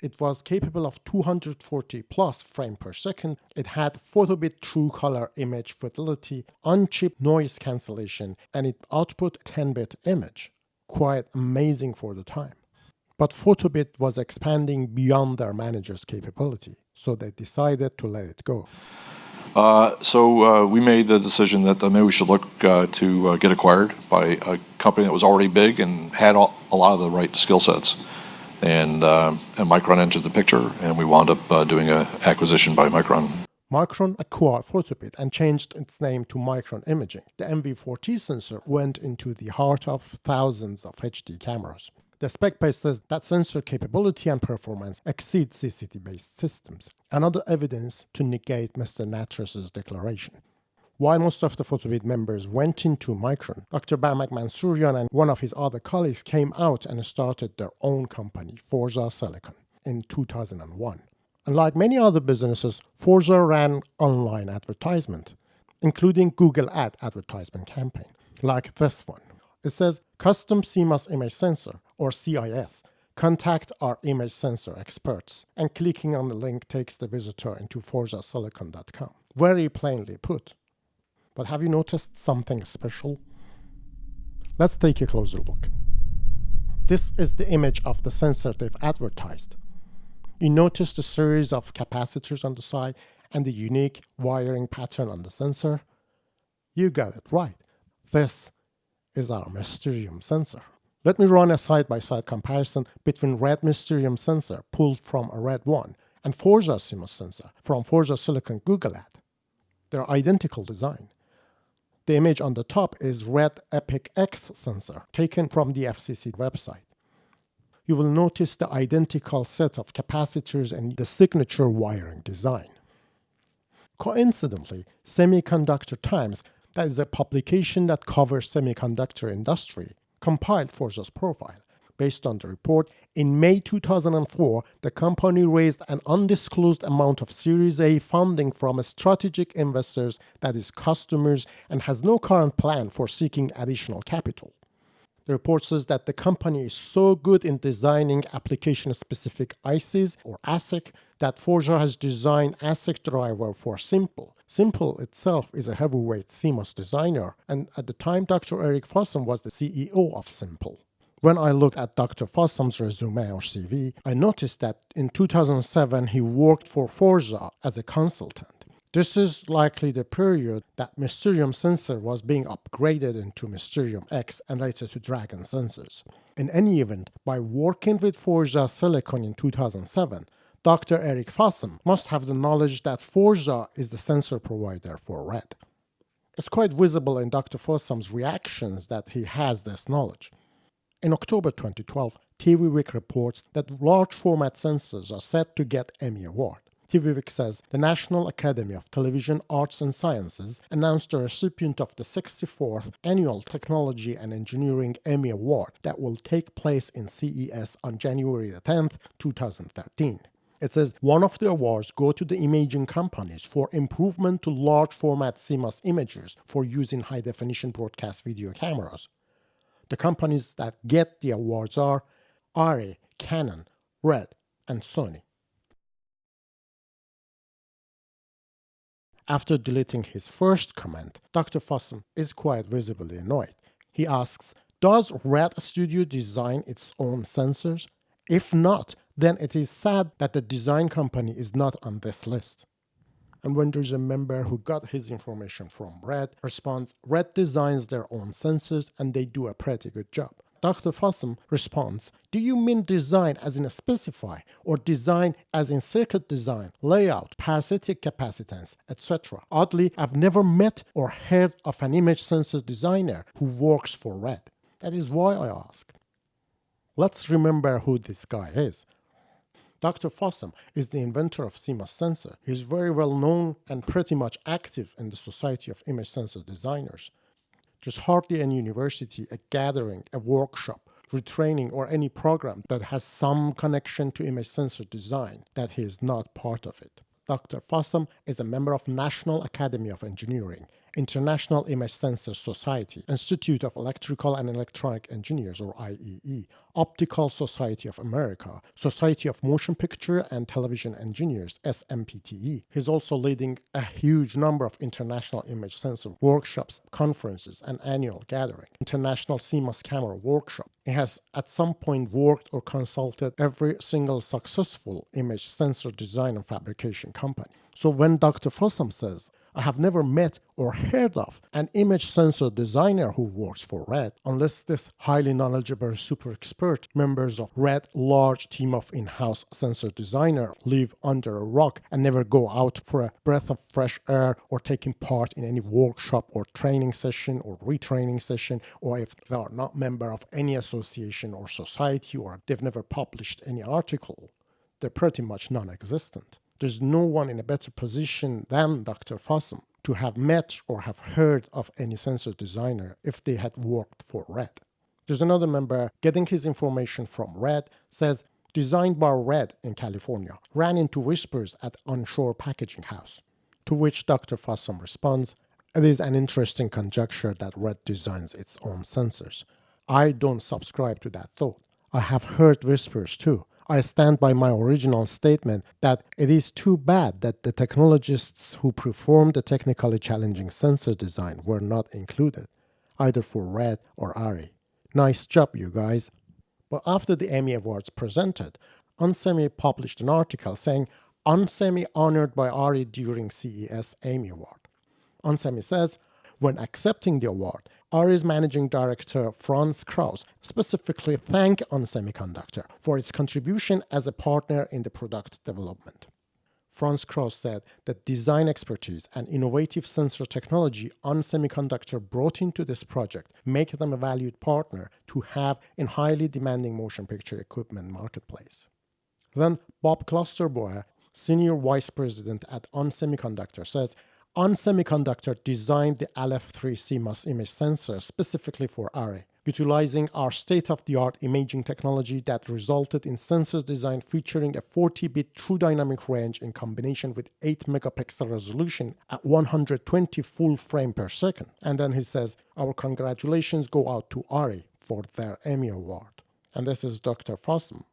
S1: It was capable of 240 plus frames per second. It had photobit true color image fidelity, on-chip noise cancellation, and it output 10-bit image. Quite amazing for the time. But Photobit was expanding beyond their manager's capability, so they decided to let it go.
S15: So we made the decision that maybe we should look to get acquired by a company that was already big and had a lot of the right skill sets. And Micron entered the picture, and we wound up doing an acquisition by Micron.
S1: Micron acquired Photobit and changed its name to Micron Imaging. The MV4T sensor went into the heart of thousands of HD cameras. The spec page says that sensor capability and performance exceed CCD-based systems, another evidence to negate Mr. Natras's declaration. While most of the Photobit members went into Micron, Dr. Barmak Mansourian and one of his other colleagues came out and started their own company, Forza Silicon, in 2001. Unlike many other businesses, Forza ran online advertisement, including Google Ad advertisement campaign, like this one. It says, Custom CMOS Image Sensor, or CIS. Contact our image sensor experts, and clicking on the link takes the visitor into forzasilicon.com. Very plainly put. But have you noticed something special? Let's take a closer look. This is the image of the sensor they've advertised. You notice the series of capacitors on the side and the unique wiring pattern on the sensor? You got it right. This is our Mysterium sensor. Let me run a side-by-side comparison between RED Mysterium sensor pulled from a RED 1 and Forza CMOS sensor from Forza Silicon Google Ad. They're identical design. The image on the top is RED Epic X sensor taken from the FCC website. You will notice the identical set of capacitors and the signature wiring design. Coincidentally, Semiconductor Times, that is a publication that covers semiconductor industry, compiled Forza's profile. Based on the report, in May 2004, the company raised an undisclosed amount of Series A funding from strategic investors, that is customers, and has no current plan for seeking additional capital. The report says that the company is so good in designing application-specific ICs or ASIC that Forza has designed ASIC driver for Simple. Simple itself is a heavyweight CMOS designer, and at the time Dr. Eric Fossum was the CEO of Simple. When I looked at Dr. Fossum's resume or CV, I noticed that in 2007 he worked for Forza as a consultant. This is likely the period that Mysterium sensor was being upgraded into Mysterium X and later to Dragon sensors. In any event, by working with Forza Silicon in 2007, Dr. Eric Fossum must have the knowledge that Forza is the sensor provider for RED. It's quite visible in Dr. Fossum's reactions that he has this knowledge. In October 2012, TV Week reports that large format sensors are set to get Emmy Award. TVWIC says the National Academy of Television Arts and Sciences announced the recipient of the 64th Annual Technology and Engineering Emmy Award that will take place in CES on January the 10th, 2013. It says one of the awards go to the imaging companies for improvement to large format CMOS imagers for use in high definition broadcast video cameras. The companies that get the awards are ARRI, Canon, RED, and Sony. After deleting his first comment, Dr. Fossum is quite visibly annoyed. He asks, does RED Studio design its own sensors? If not, then it is sad that the design company is not on this list. And when there's a member who got his information from RED, responds, RED designs their own sensors and they do a pretty good job. Dr. Fossum responds, do you mean design as in a specify, or design as in circuit design, layout, parasitic capacitance, etc.? Oddly, I've never met or heard of an image sensor designer who works for RED. That is why I ask. Let's remember who this guy is. Dr. Fossum is the inventor of CMOS sensor. He is very well known and pretty much active in the Society of Image Sensor Designers. There's hardly any university, a gathering, a workshop, retraining, or any program that has some connection to image sensor design that he is not part of it. Dr. Fossum is a member of National Academy of Engineering, International Image Sensor Society, Institute of Electrical and Electronic Engineers, or IEE, Optical Society of America, Society of Motion Picture and Television Engineers, SMPTE. He's also leading a huge number of international image sensor workshops, conferences, and annual gatherings. International CMOS camera workshop. He has at some point worked or consulted every single successful image sensor design and fabrication company. So when Dr. Fossum says, I have never met or heard of an image sensor designer who works for RED, unless this highly knowledgeable super expert members of RED large team of in-house sensor designer live under a rock and never go out for a breath of fresh air or taking part in any workshop or training session or retraining session, or if they are not member of any association or society or they've never published any article, they're pretty much non-existent. There's no one in a better position than Dr. Fossum to have met or have heard of any sensor designer if they had worked for RED. There's another member getting his information from RED, says, designed by RED in California, ran into whispers at onshore packaging house. To which Dr. Fossum responds, it is an interesting conjecture that RED designs its own sensors. I don't subscribe to that thought. I have heard whispers too. I stand by my original statement that it is too bad that the technologists who performed the technically challenging sensor design were not included, either for RED or ARRI. Nice job, you guys. But after the Emmy Awards presented, Onsemi published an article saying Onsemi honored by ARRI during CES Emmy Award. Onsemi says, when accepting the award, ARRI's managing director Franz Krauss specifically thanked ON Semiconductor for its contribution as a partner in the product development. Franz Krauss said that design expertise and innovative sensor technology ON Semiconductor brought into this project make them a valued partner to have in highly demanding motion picture equipment marketplace. Then Bob Klosterboer, senior vice president at ON Semiconductor, says ON Semiconductor designed the LF3 CMOS image sensor specifically for ARRI, utilizing our state-of-the-art imaging technology that resulted in sensor design featuring a 40-bit true dynamic range in combination with 8-megapixel resolution at 120 full frame per second. And then he says, our congratulations go out to ARRI for their Emmy Award. And this is Dr. Fossum.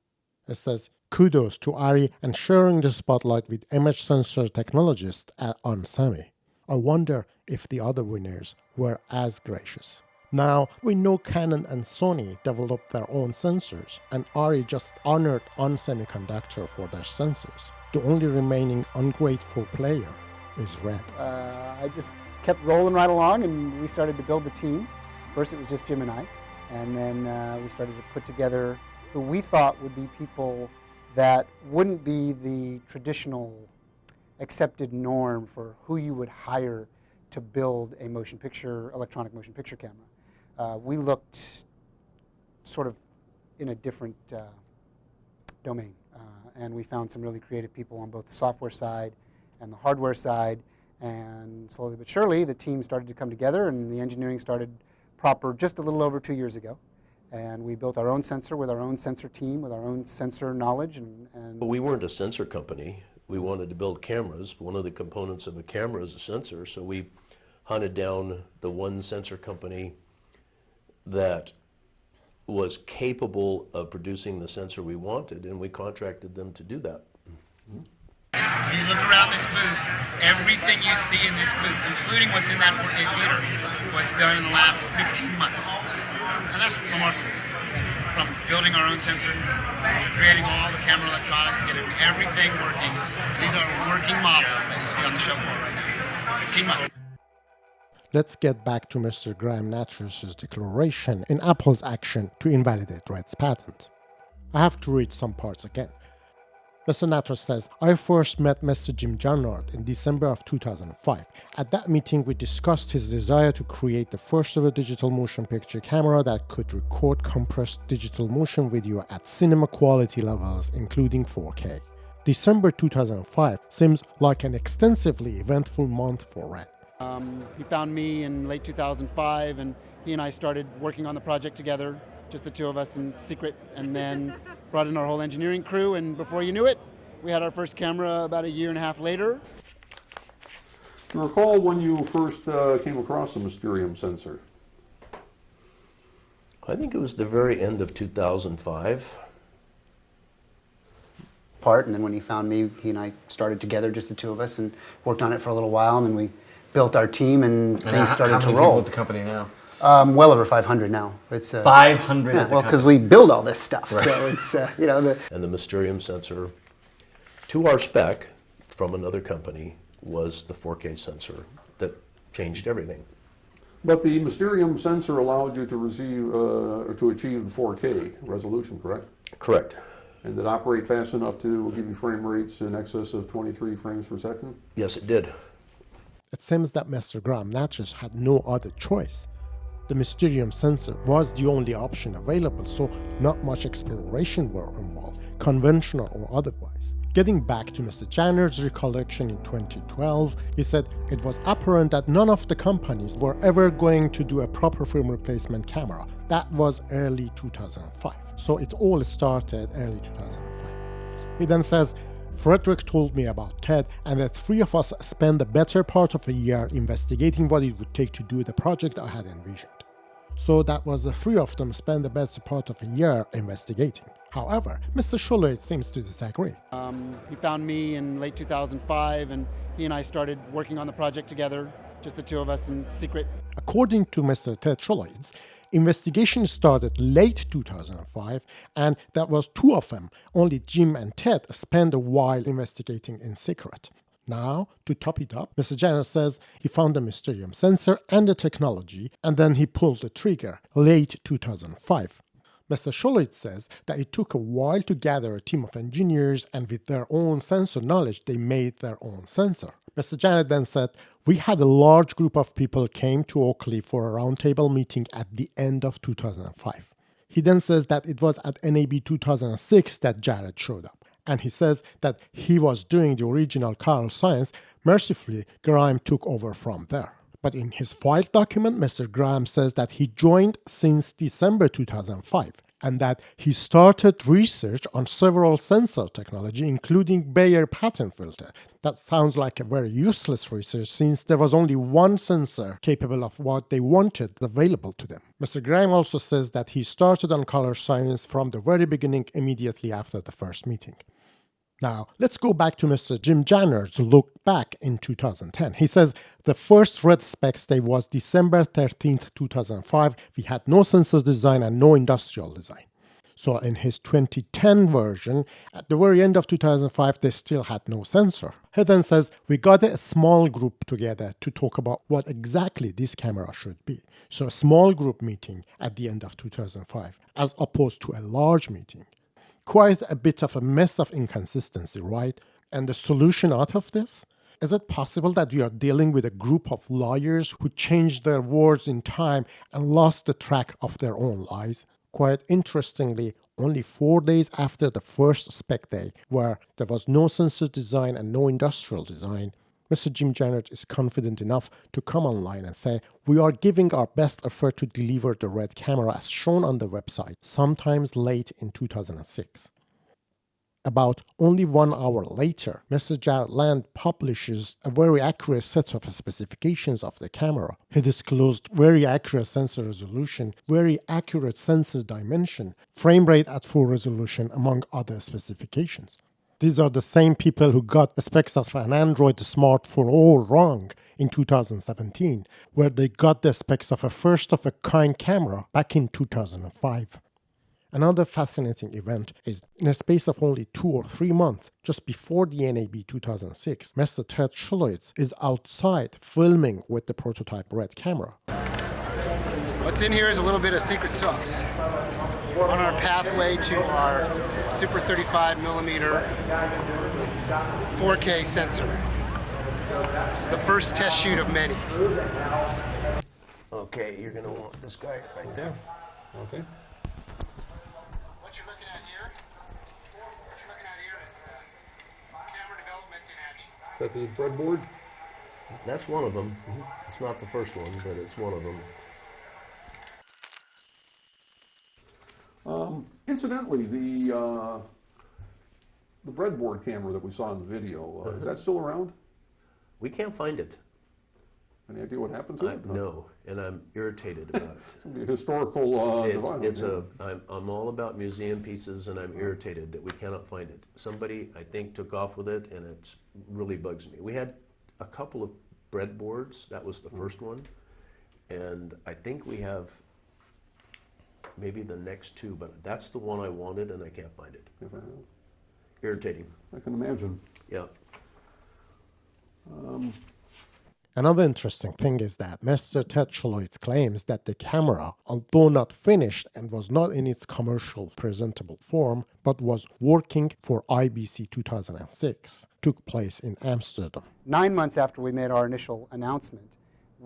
S1: It says, kudos to ARRI and sharing the spotlight with image sensor technologists at Onsemi. I wonder if the other winners were as gracious. Now, we know Canon and Sony developed their own sensors, and ARRI just honored ON Semiconductor for their sensors. The only remaining ungrateful player is RED.
S9: I just kept rolling right along, and we started to build the team. First, it was just Jim and I, and then we started to put together who we thought would be people that wouldn't be the traditional accepted norm for who you would hire to build a electronic motion picture camera. We looked sort of in a different domain. and we found some really creative people on both the software side and the hardware side. And slowly but surely, the team started to come together, and the engineering started proper just a little over 2 years ago. And we built our own sensor with our own sensor team, with our own sensor knowledge.
S13: But we weren't a sensor company. We wanted to build cameras. One of the components of a camera is a sensor, so we hunted down the one sensor company that was capable of producing the sensor we wanted, and we contracted them to do that.
S18: When you look around this booth, everything you see in this booth, including what's in that 4K theater, was done in the last 15 months. And that's remarkable. From building our own sensors, creating all the camera electronics, getting everything working. These are working models that you see on the show floor right now. 15 months.
S1: Let's get back to Mr. Graham Nattress's declaration in Apple's action to invalidate RED's patent. I have to read some parts again. Mr. Nattress says, I first met Mr. Jim Jarnard in December of 2005. At that meeting, we discussed his desire to create the first ever digital motion picture camera that could record compressed digital motion video at cinema quality levels, including 4K. December 2005 seems like an extensively eventful month for RED.
S9: He found me in late 2005, and he and I started working on the project together, just the two of us in secret, and then brought in our whole engineering crew, and before you knew it, we had our first camera about a year and a half later.
S14: Do you recall when you first came across the Mysterium sensor?
S13: I think it was the very end of 2005.
S9: And then when he found me, he and I started together, just the two of us, and worked on it for a little while, and then we built our team, and things started to roll.
S5: How many people at the company now?
S9: Well over 500 now. It's
S5: 500.
S9: Yeah, well, because we build all this stuff,
S5: right.
S9: So it's you know
S13: And the Mysterium sensor, to our spec, from another company, was the 4K sensor that changed everything.
S14: But the Mysterium sensor allowed you to receive or to achieve the 4K resolution, correct?
S13: Correct.
S14: And did it operate fast enough to give you frame rates in excess of 23 frames per second?
S13: Yes, it did.
S1: It seems that Mr. Graham Nattress had no other choice. The Mysterium sensor was the only option available, so not much exploration were involved, conventional or otherwise. Getting back to Mr. Jarnard's recollection in 2012, he said it was apparent that none of the companies were ever going to do a proper film replacement camera. That was early 2005. So it all started early 2005. He then says, Frederick told me about TED, and the three of us spent the better part of a year investigating what it would take to do the project I had envisioned. So that was the three of them spent the better part of a year investigating. However, Mr. Schuller seems to disagree.
S9: He found me in late 2005, and he and I started working on the project together, just the two of us in secret.
S1: According to Mr. Ted Schuller, investigation started late 2005, and that was two of them. Only Jim and Ted spent a while investigating in secret. Now, to top it up, Mr. Jarnard says he found the Mysterium sensor and the technology, and then he pulled the trigger late 2005. Mr. Schuller says that it took a while to gather a team of engineers, and with their own sensor knowledge, they made their own sensor. Mr. Jarnard then said, we had a large group of people came to Oakley for a roundtable meeting at the end of 2005. He then says that it was at NAB 2006 that Jarrett showed up. And he says that he was doing the original Carl Science. Mercifully, Graham took over from there. But in his filed document, Mr. Graham says that he joined since December 2005 and that he started research on several sensor technology, including Bayer patent filter. That sounds like a very useless research since there was only one sensor capable of what they wanted available to them. Mr. Graham also says that he started on color science from the very beginning, immediately after the first meeting. Now, let's go back to Mr. Jim Jarnard's look back in 2010. He says, the first RED specs day was December 13th, 2005. We had no sensor design and no industrial design. So in his 2010 version, at the very end of 2005, they still had no sensor. He then says, we got a small group together to talk about what exactly this camera should be. So a small group meeting at the end of 2005, as opposed to a large meeting. Quite a bit of a mess of inconsistency, right? And the solution out of this? Is it possible that we are dealing with a group of liars who changed their words in time and lost the track of their own lies? Quite interestingly, only 4 days after the first spec day, where there was no sensor design and no industrial design, Mr. Jim Jannert is confident enough to come online and say, "We are giving our best effort to deliver the RED camera as shown on the website, sometimes late in 2006. About only 1 hour later, Mr. Jared Land publishes a very accurate set of specifications of the camera. He disclosed very accurate sensor resolution, very accurate sensor dimension, frame rate at full resolution, among other specifications. These are the same people who got the specs of an Android smartphone all wrong in 2017, where they got the specs of a first-of-a-kind camera back in 2005. Another fascinating event is, in a space of only 2 or 3 months, just before the NAB 2006, Mr. Ted Schulowitz is outside filming with the prototype RED camera.
S9: What's in here is a little bit of secret sauce. On our pathway to our Super 35mm 4K sensor. This is the first test shoot of many.
S13: Okay, you're going to want this guy right there. Okay.
S9: What you're looking at here is camera development in action.
S13: Is that the breadboard? That's one of them. It's not the first one, but it's one of them.
S14: Incidentally, the breadboard camera that we saw in the video, is that still around?
S13: We can't find it.
S14: Any idea what happened to it?
S13: No, and I'm irritated about it.
S14: It's gonna be a historical
S13: It's
S14: device.
S13: I'm all about museum pieces, and I'm irritated that we cannot find it. Somebody, I think, took off with it, and it really bugs me. We had a couple of breadboards. That was the first one, and I think we have maybe the next two, but that's the one I wanted, and I can't find it. Irritating.
S14: I can imagine.
S13: Yeah.
S1: Another interesting thing is that Mr. Ted Schulowitz claims that the camera, although not finished and was not in its commercial presentable form, but was working for IBC 2006, took place in Amsterdam.
S9: 9 months after we made our initial announcement,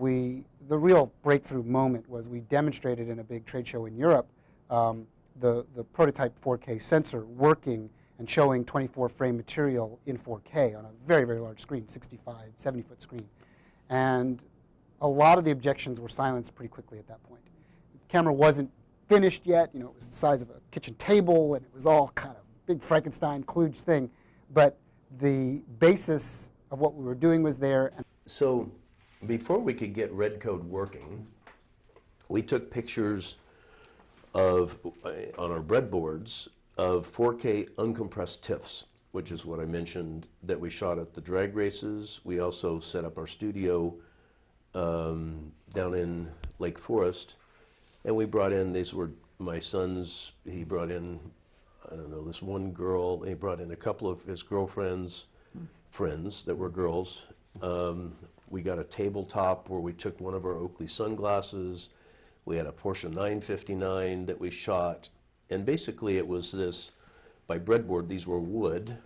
S9: the real breakthrough moment was we demonstrated in a big trade show in Europe the prototype 4K sensor working and showing 24 frame material in 4K on a very, very large screen, 65, 70-foot screen. And a lot of the objections were silenced pretty quickly at that point. The camera wasn't finished yet. It was the size of a kitchen table, and it was all kind of big Frankenstein kludge thing. But the basis of what we were doing was there.
S13: So before we could get REDCODE working, we took pictures on our breadboards of 4K uncompressed TIFFs, which is what I mentioned that we shot at the drag races. We also set up our studio down in Lake Forest, and we brought in, these were my son's, he brought in, I don't know, this one girl, he brought in a couple of his girlfriend's friends that were girls. We got a tabletop where we took one of our Oakley sunglasses. We had a Porsche 959 that we shot, and basically it was this, by breadboard, these were wood,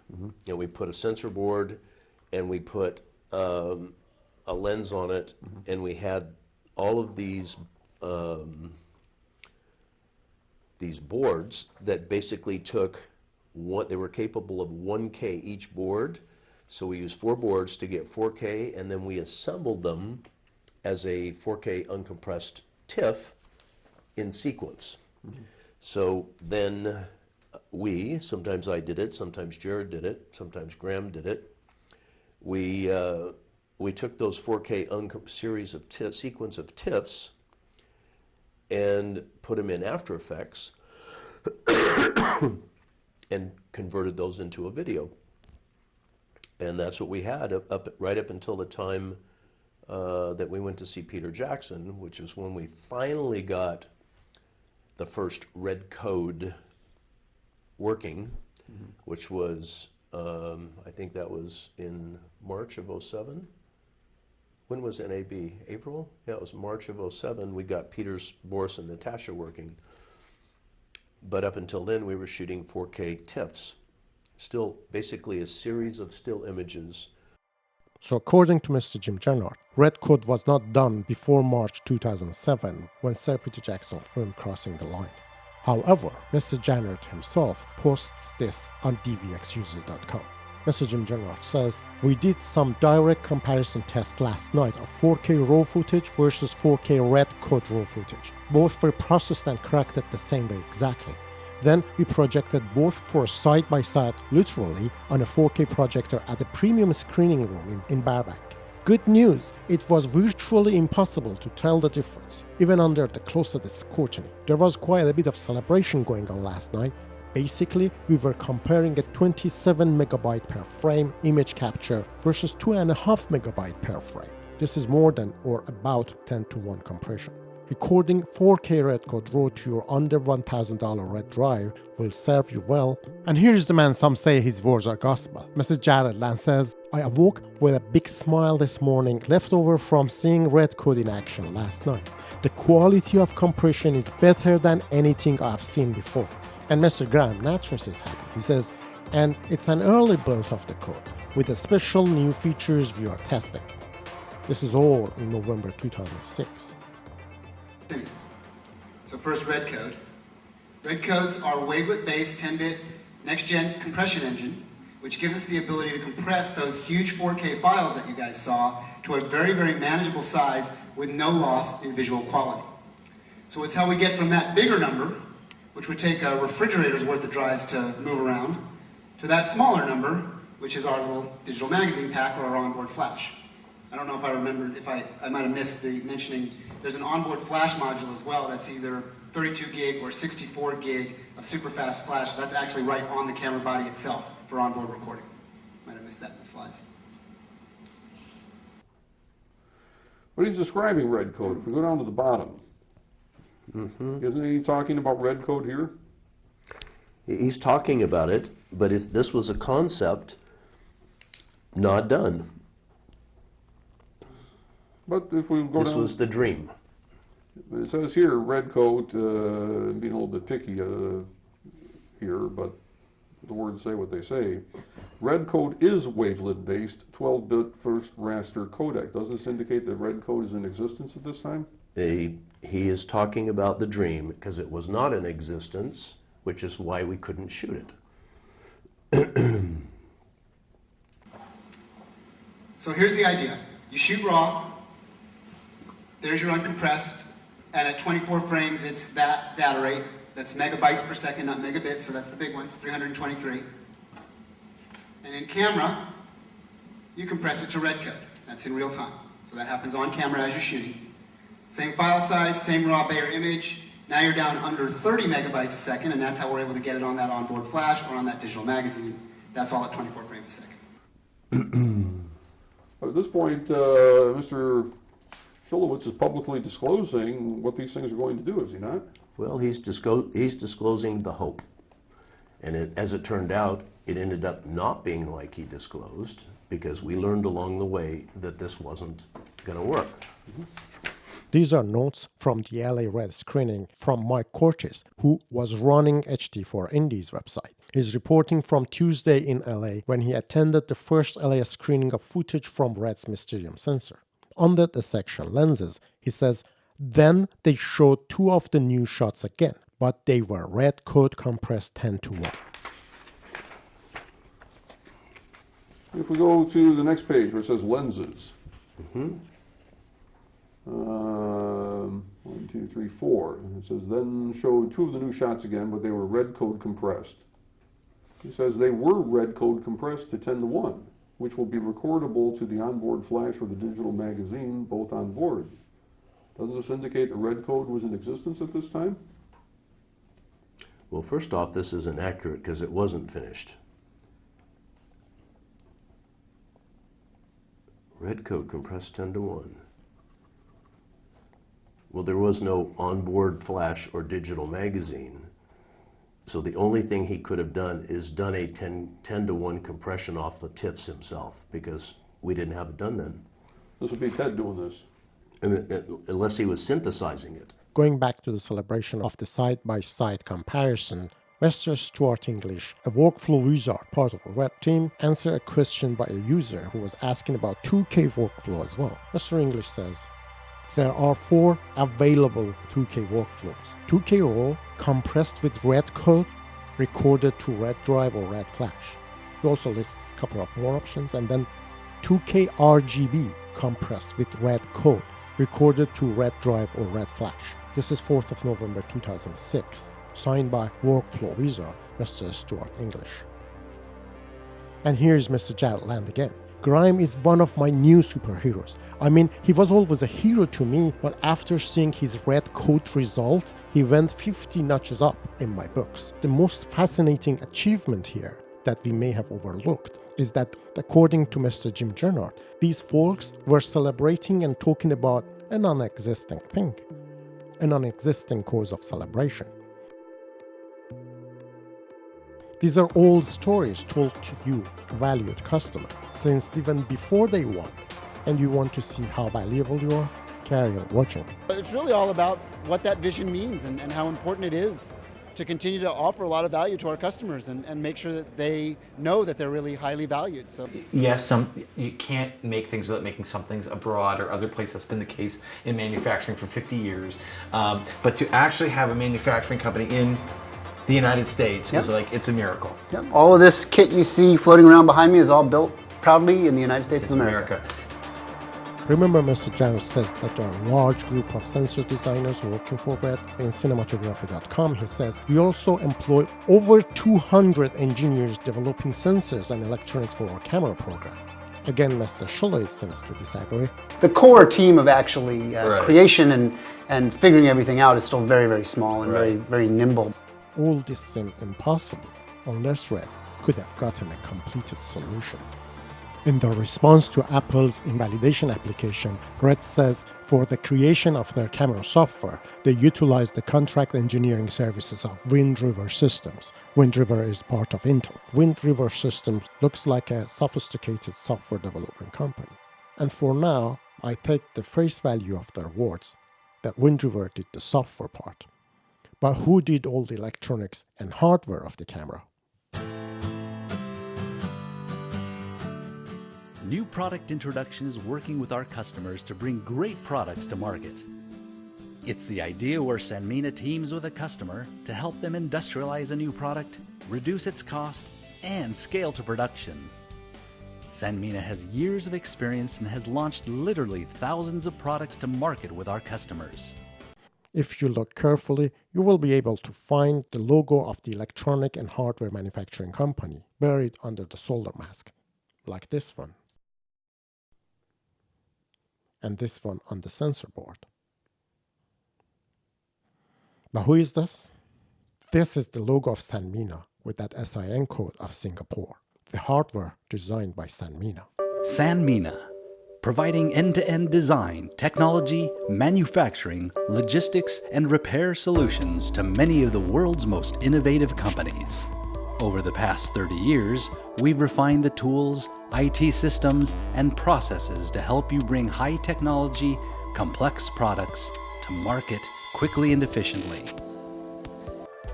S13: and we put a sensor board, and we put a lens on it, and we had all of these boards that basically took they were capable of 1K each board. So we used 4 boards to get 4K, and then we assembled them as a 4K uncompressed TIFF in sequence. So then sometimes I did it, sometimes Jared did it, sometimes Graham did it. We took those 4K series of sequence of TIFFs and put them in After Effects and converted those into a video. And that's what we had right up until the time that we went to see Peter Jackson, which is when we finally got the first REDCODE working, which was, I think that was in March of 07. When was NAB? April? Yeah, it was March of 07. We got Peter's, Boris, and Natasha working. But up until then, we were shooting 4K TIFFs. Still, basically a series of still images.
S1: So according to Mr. Jim Jannert, REDCODE was not done before March 2007, when Sir Peter Jackson filmed Crossing the Line. However, Mr. Jannert himself posts this on dvxuser.com. Mr. Jim Jannert says, "We did some direct comparison tests last night of 4K raw footage versus 4K REDCODE raw footage. Both were processed and corrected the same way exactly. Then we projected both for side-by-side, literally, on a 4K projector at a premium screening room in Burbank. Good news, it was virtually impossible to tell the difference, even under the closest scrutiny. There was quite a bit of celebration going on last night. Basically, we were comparing a 27 megabyte per frame image capture versus 2.5 megabyte per frame. This is more than or about 10:1 compression. Recording 4K REDCODE RAW to your under $1,000 RED drive will serve you well." And here's the man some say his words are gospel. Mr. Jared Land says, "I awoke with a big smile this morning, left over from seeing REDCODE in action last night. The quality of compression is better than anything I've seen before." And Mr. Graham Natras is happy. He says, "And it's an early build of the code with the special new features we are testing." This is all in November 2006.
S9: So first, REDCODE. REDCODEs are wavelet-based 10-bit next-gen compression engine, which gives us the ability to compress those huge 4K files that you guys saw to a very, very manageable size with no loss in visual quality. So it's how we get from that bigger number, which would take a refrigerator's worth of drives to move around, to that smaller number, which is our little digital magazine pack or our onboard flash. I don't know if I remembered, if I might have missed the mentioning, there's an onboard flash module as well that's either 32 gig or 64 gig of super fast flash. That's actually right on the camera body itself for onboard recording. Might have missed that in the slides.
S14: But he's describing REDCODE. If we go down to the bottom, isn't he talking about REDCODE here?
S13: He's talking about it, but this was a concept not done.
S14: But if we go
S13: This
S14: down,
S13: was the dream.
S14: It says here, REDCODE, being a little bit picky here, but the words say what they say. REDCODE is wavelet-based 12-bit first raster codec. Does this indicate that REDCODE is in existence at this time?
S13: He is talking about the dream because it was not in existence, which is why we couldn't shoot it.
S9: So here's the idea. You shoot raw, there's your uncompressed, and at 24 frames it's that data rate. That's megabytes per second, not megabits, so that's the big ones, 323. And in camera, you compress it to REDCODE. That's in real time. So that happens on camera as you're shooting. Same file size, same raw Bayer image. Now you're down under 30 megabytes a second, and that's how we're able to get it on that onboard flash or on that digital magazine. That's all at 24 frames a second.
S14: At this point, Mr. Filowitz is publicly disclosing what these things are going to do, is he not?
S13: Well, he's disclosing the hope. And as it turned out, it ended up not being like he disclosed because we learned along the way that this wasn't going to work.
S1: These are notes from the LA Red screening from Mike Cortes, who was running HD4 Indies website. He's reporting from Tuesday in LA when he attended the first LA screening of footage from RED's Mysterium sensor. Under the section lenses, he says, then they showed two of the new shots again, but they were REDCODE compressed 10:1.
S14: If we go to the next page where it says lenses. 1, 2, 3, 4. And it says, then showed two of the new shots again, but they were REDCODE compressed. He says they were REDCODE compressed to 10:1, which will be recordable to the onboard flash or the digital magazine, both on board. Doesn't this indicate that REDCODE was in existence at this time?
S13: Well, first off, this isn't accurate because it wasn't finished. REDCODE compressed 10:1. Well, there was no onboard flash or digital magazine. So the only thing he could have done is done a 10:1 compression off the TIFFs himself because we didn't have it done then.
S14: This would be Ted doing this.
S13: Unless he was synthesizing it.
S1: Going back to the celebration of the side-by-side comparison, Mr. Stuart English, a workflow wizard part of a web team, answered a question by a user who was asking about 2K workflow as well. Mr. English says, There are 4 available 2K workflows. 2K RAW, compressed with REDCODE, recorded to RED drive or RED flash. He also lists a couple of more options, and then 2K RGB, compressed with REDCODE, recorded to RED drive or RED flash. This is 4th of November 2006, signed by Workflow Wizard, Mr. Stuart English. And here's Mr. Jared Land again. Grime is one of my new superheroes. I mean, he was always a hero to me, but after seeing his REDCODE results, he went 50 notches up in my books. The most fascinating achievement here that we may have overlooked is that, according to Mr. Jim Jennard, these folks were celebrating and talking about a non-existing thing, a non-existing cause of celebration. These are all stories told to you, valued customer, since even before they won, and you want to see how valuable you are, carry on watching.
S19: It's really all about what that vision means and how important it is to continue to offer a lot of value to our customers and make sure that they know that they're really highly valued. So
S5: Yes, you can't make things without making some things abroad or other places. That's been the case in manufacturing for 50 years. But to actually have a manufacturing company in the United States is like, it's a miracle.
S9: Yep. All of this kit you see floating around behind me is all built proudly in the United States of America.
S1: Remember, Mr. Janet says that there are a large group of sensor designers working for RED. In cinematographer.com, he says, we also employ over 200 engineers developing sensors and electronics for our camera program. Again, Mr. Schuller seems to disagree.
S9: The core team of actually creation and figuring everything out is still very, very small and very, very nimble.
S1: All this seemed impossible unless RED could have gotten a completed solution. In the response to Apple's invalidation application, RED says for the creation of their camera software, they utilized the contract engineering services of Wind River Systems. Wind River is part of Intel. Wind River Systems looks like a sophisticated software development company. And for now, I take the face value of their words that Wind River did the software part. But who did all the electronics and hardware of the camera?
S20: New product introduction is working with our customers to bring great products to market. It's the idea where Sanmina teams with a customer to help them industrialize a new product, reduce its cost, and scale to production. Sanmina has years of experience and has launched literally thousands of products to market with our customers.
S1: If you look carefully, you will be able to find the logo of the electronic and hardware manufacturing company buried under the solder mask, like this one. And this one on the sensor board. But who is this? This is the logo of Sanmina with that SIN code of Singapore, the hardware designed by Sanmina.
S20: Sanmina, providing end-to-end design, technology, manufacturing, logistics, and repair solutions to many of the world's most innovative companies. Over the past 30 years, we've refined the tools, IT systems, and processes to help you bring high technology, complex products to market quickly and efficiently.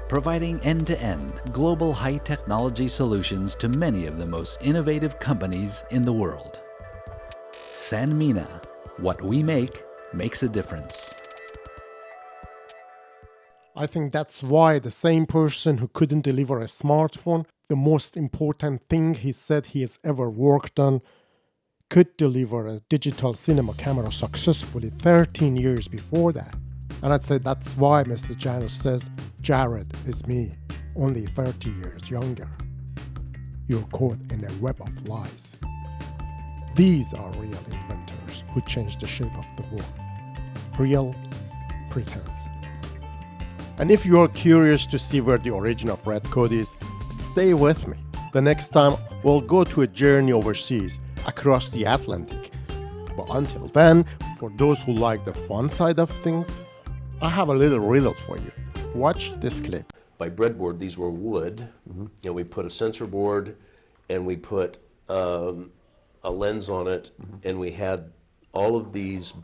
S20: Providing end-to-end global high technology solutions to many of the most innovative companies in the world. Sanmina, what we make makes a difference.
S1: I think that's why the same person who couldn't deliver a smartphone, the most important thing he said he has ever worked on, could deliver a digital cinema camera successfully 13 years before that. And I'd say that's why Mr. Janet says, Jared is me, only 30 years younger. You're caught in a web of lies. These are real inventors who changed the shape of the world. Real pretense. And if you're curious to see where the origin of REDCODE is, stay with me. The next time we'll go to a journey overseas, across the Atlantic. But until then, for those who like the fun side of things, I have a little riddle for you. Watch this clip.
S13: By breadboard, these were wood, and we put a sensor board, and we put a lens on it, and we had all of these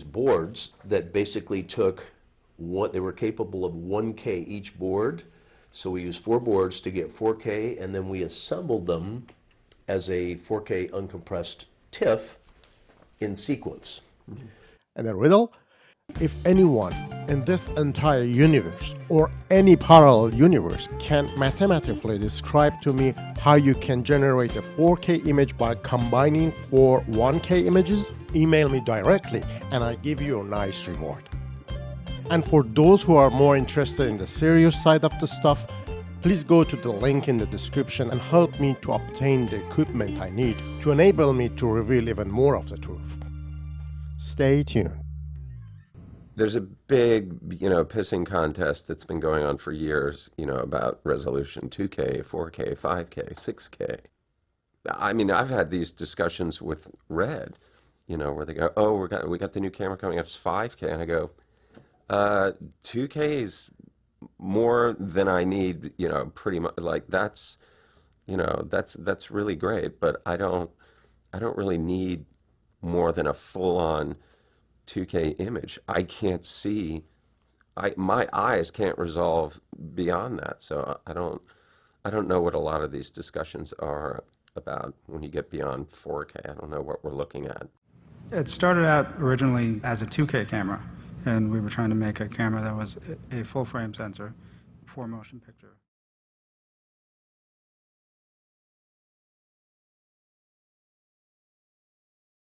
S13: boards that basically took what they were capable of 1K each board. So we used 4 boards to get 4K, and then we assembled them as a 4K uncompressed TIFF in sequence.
S1: And the riddle? If anyone in this entire universe or any parallel universe can mathematically describe to me how you can generate a 4K image by combining 4 1K images, email me directly and I give you a nice reward. And for those who are more interested in the serious side of the stuff, please go to the link in the description and help me to obtain the equipment I need to enable me to reveal even more of the truth. Stay tuned.
S10: There's a big, pissing contest that's been going on for years, about resolution 2K, 4K, 5K, 6K. I mean, I've had these discussions with Red, where they go, oh, we got the new camera coming up, it's 5K. And I go, 2K is more than I need, pretty much. Like that's really great, but I don't really need more than a full-on 2K image. I can't see. My eyes can't resolve beyond that. So I don't know what a lot of these discussions are about when you get beyond 4K. I don't know what we're looking at.
S11: It started out originally as a 2K camera, and we were trying to make a camera that was a full-frame sensor for motion picture.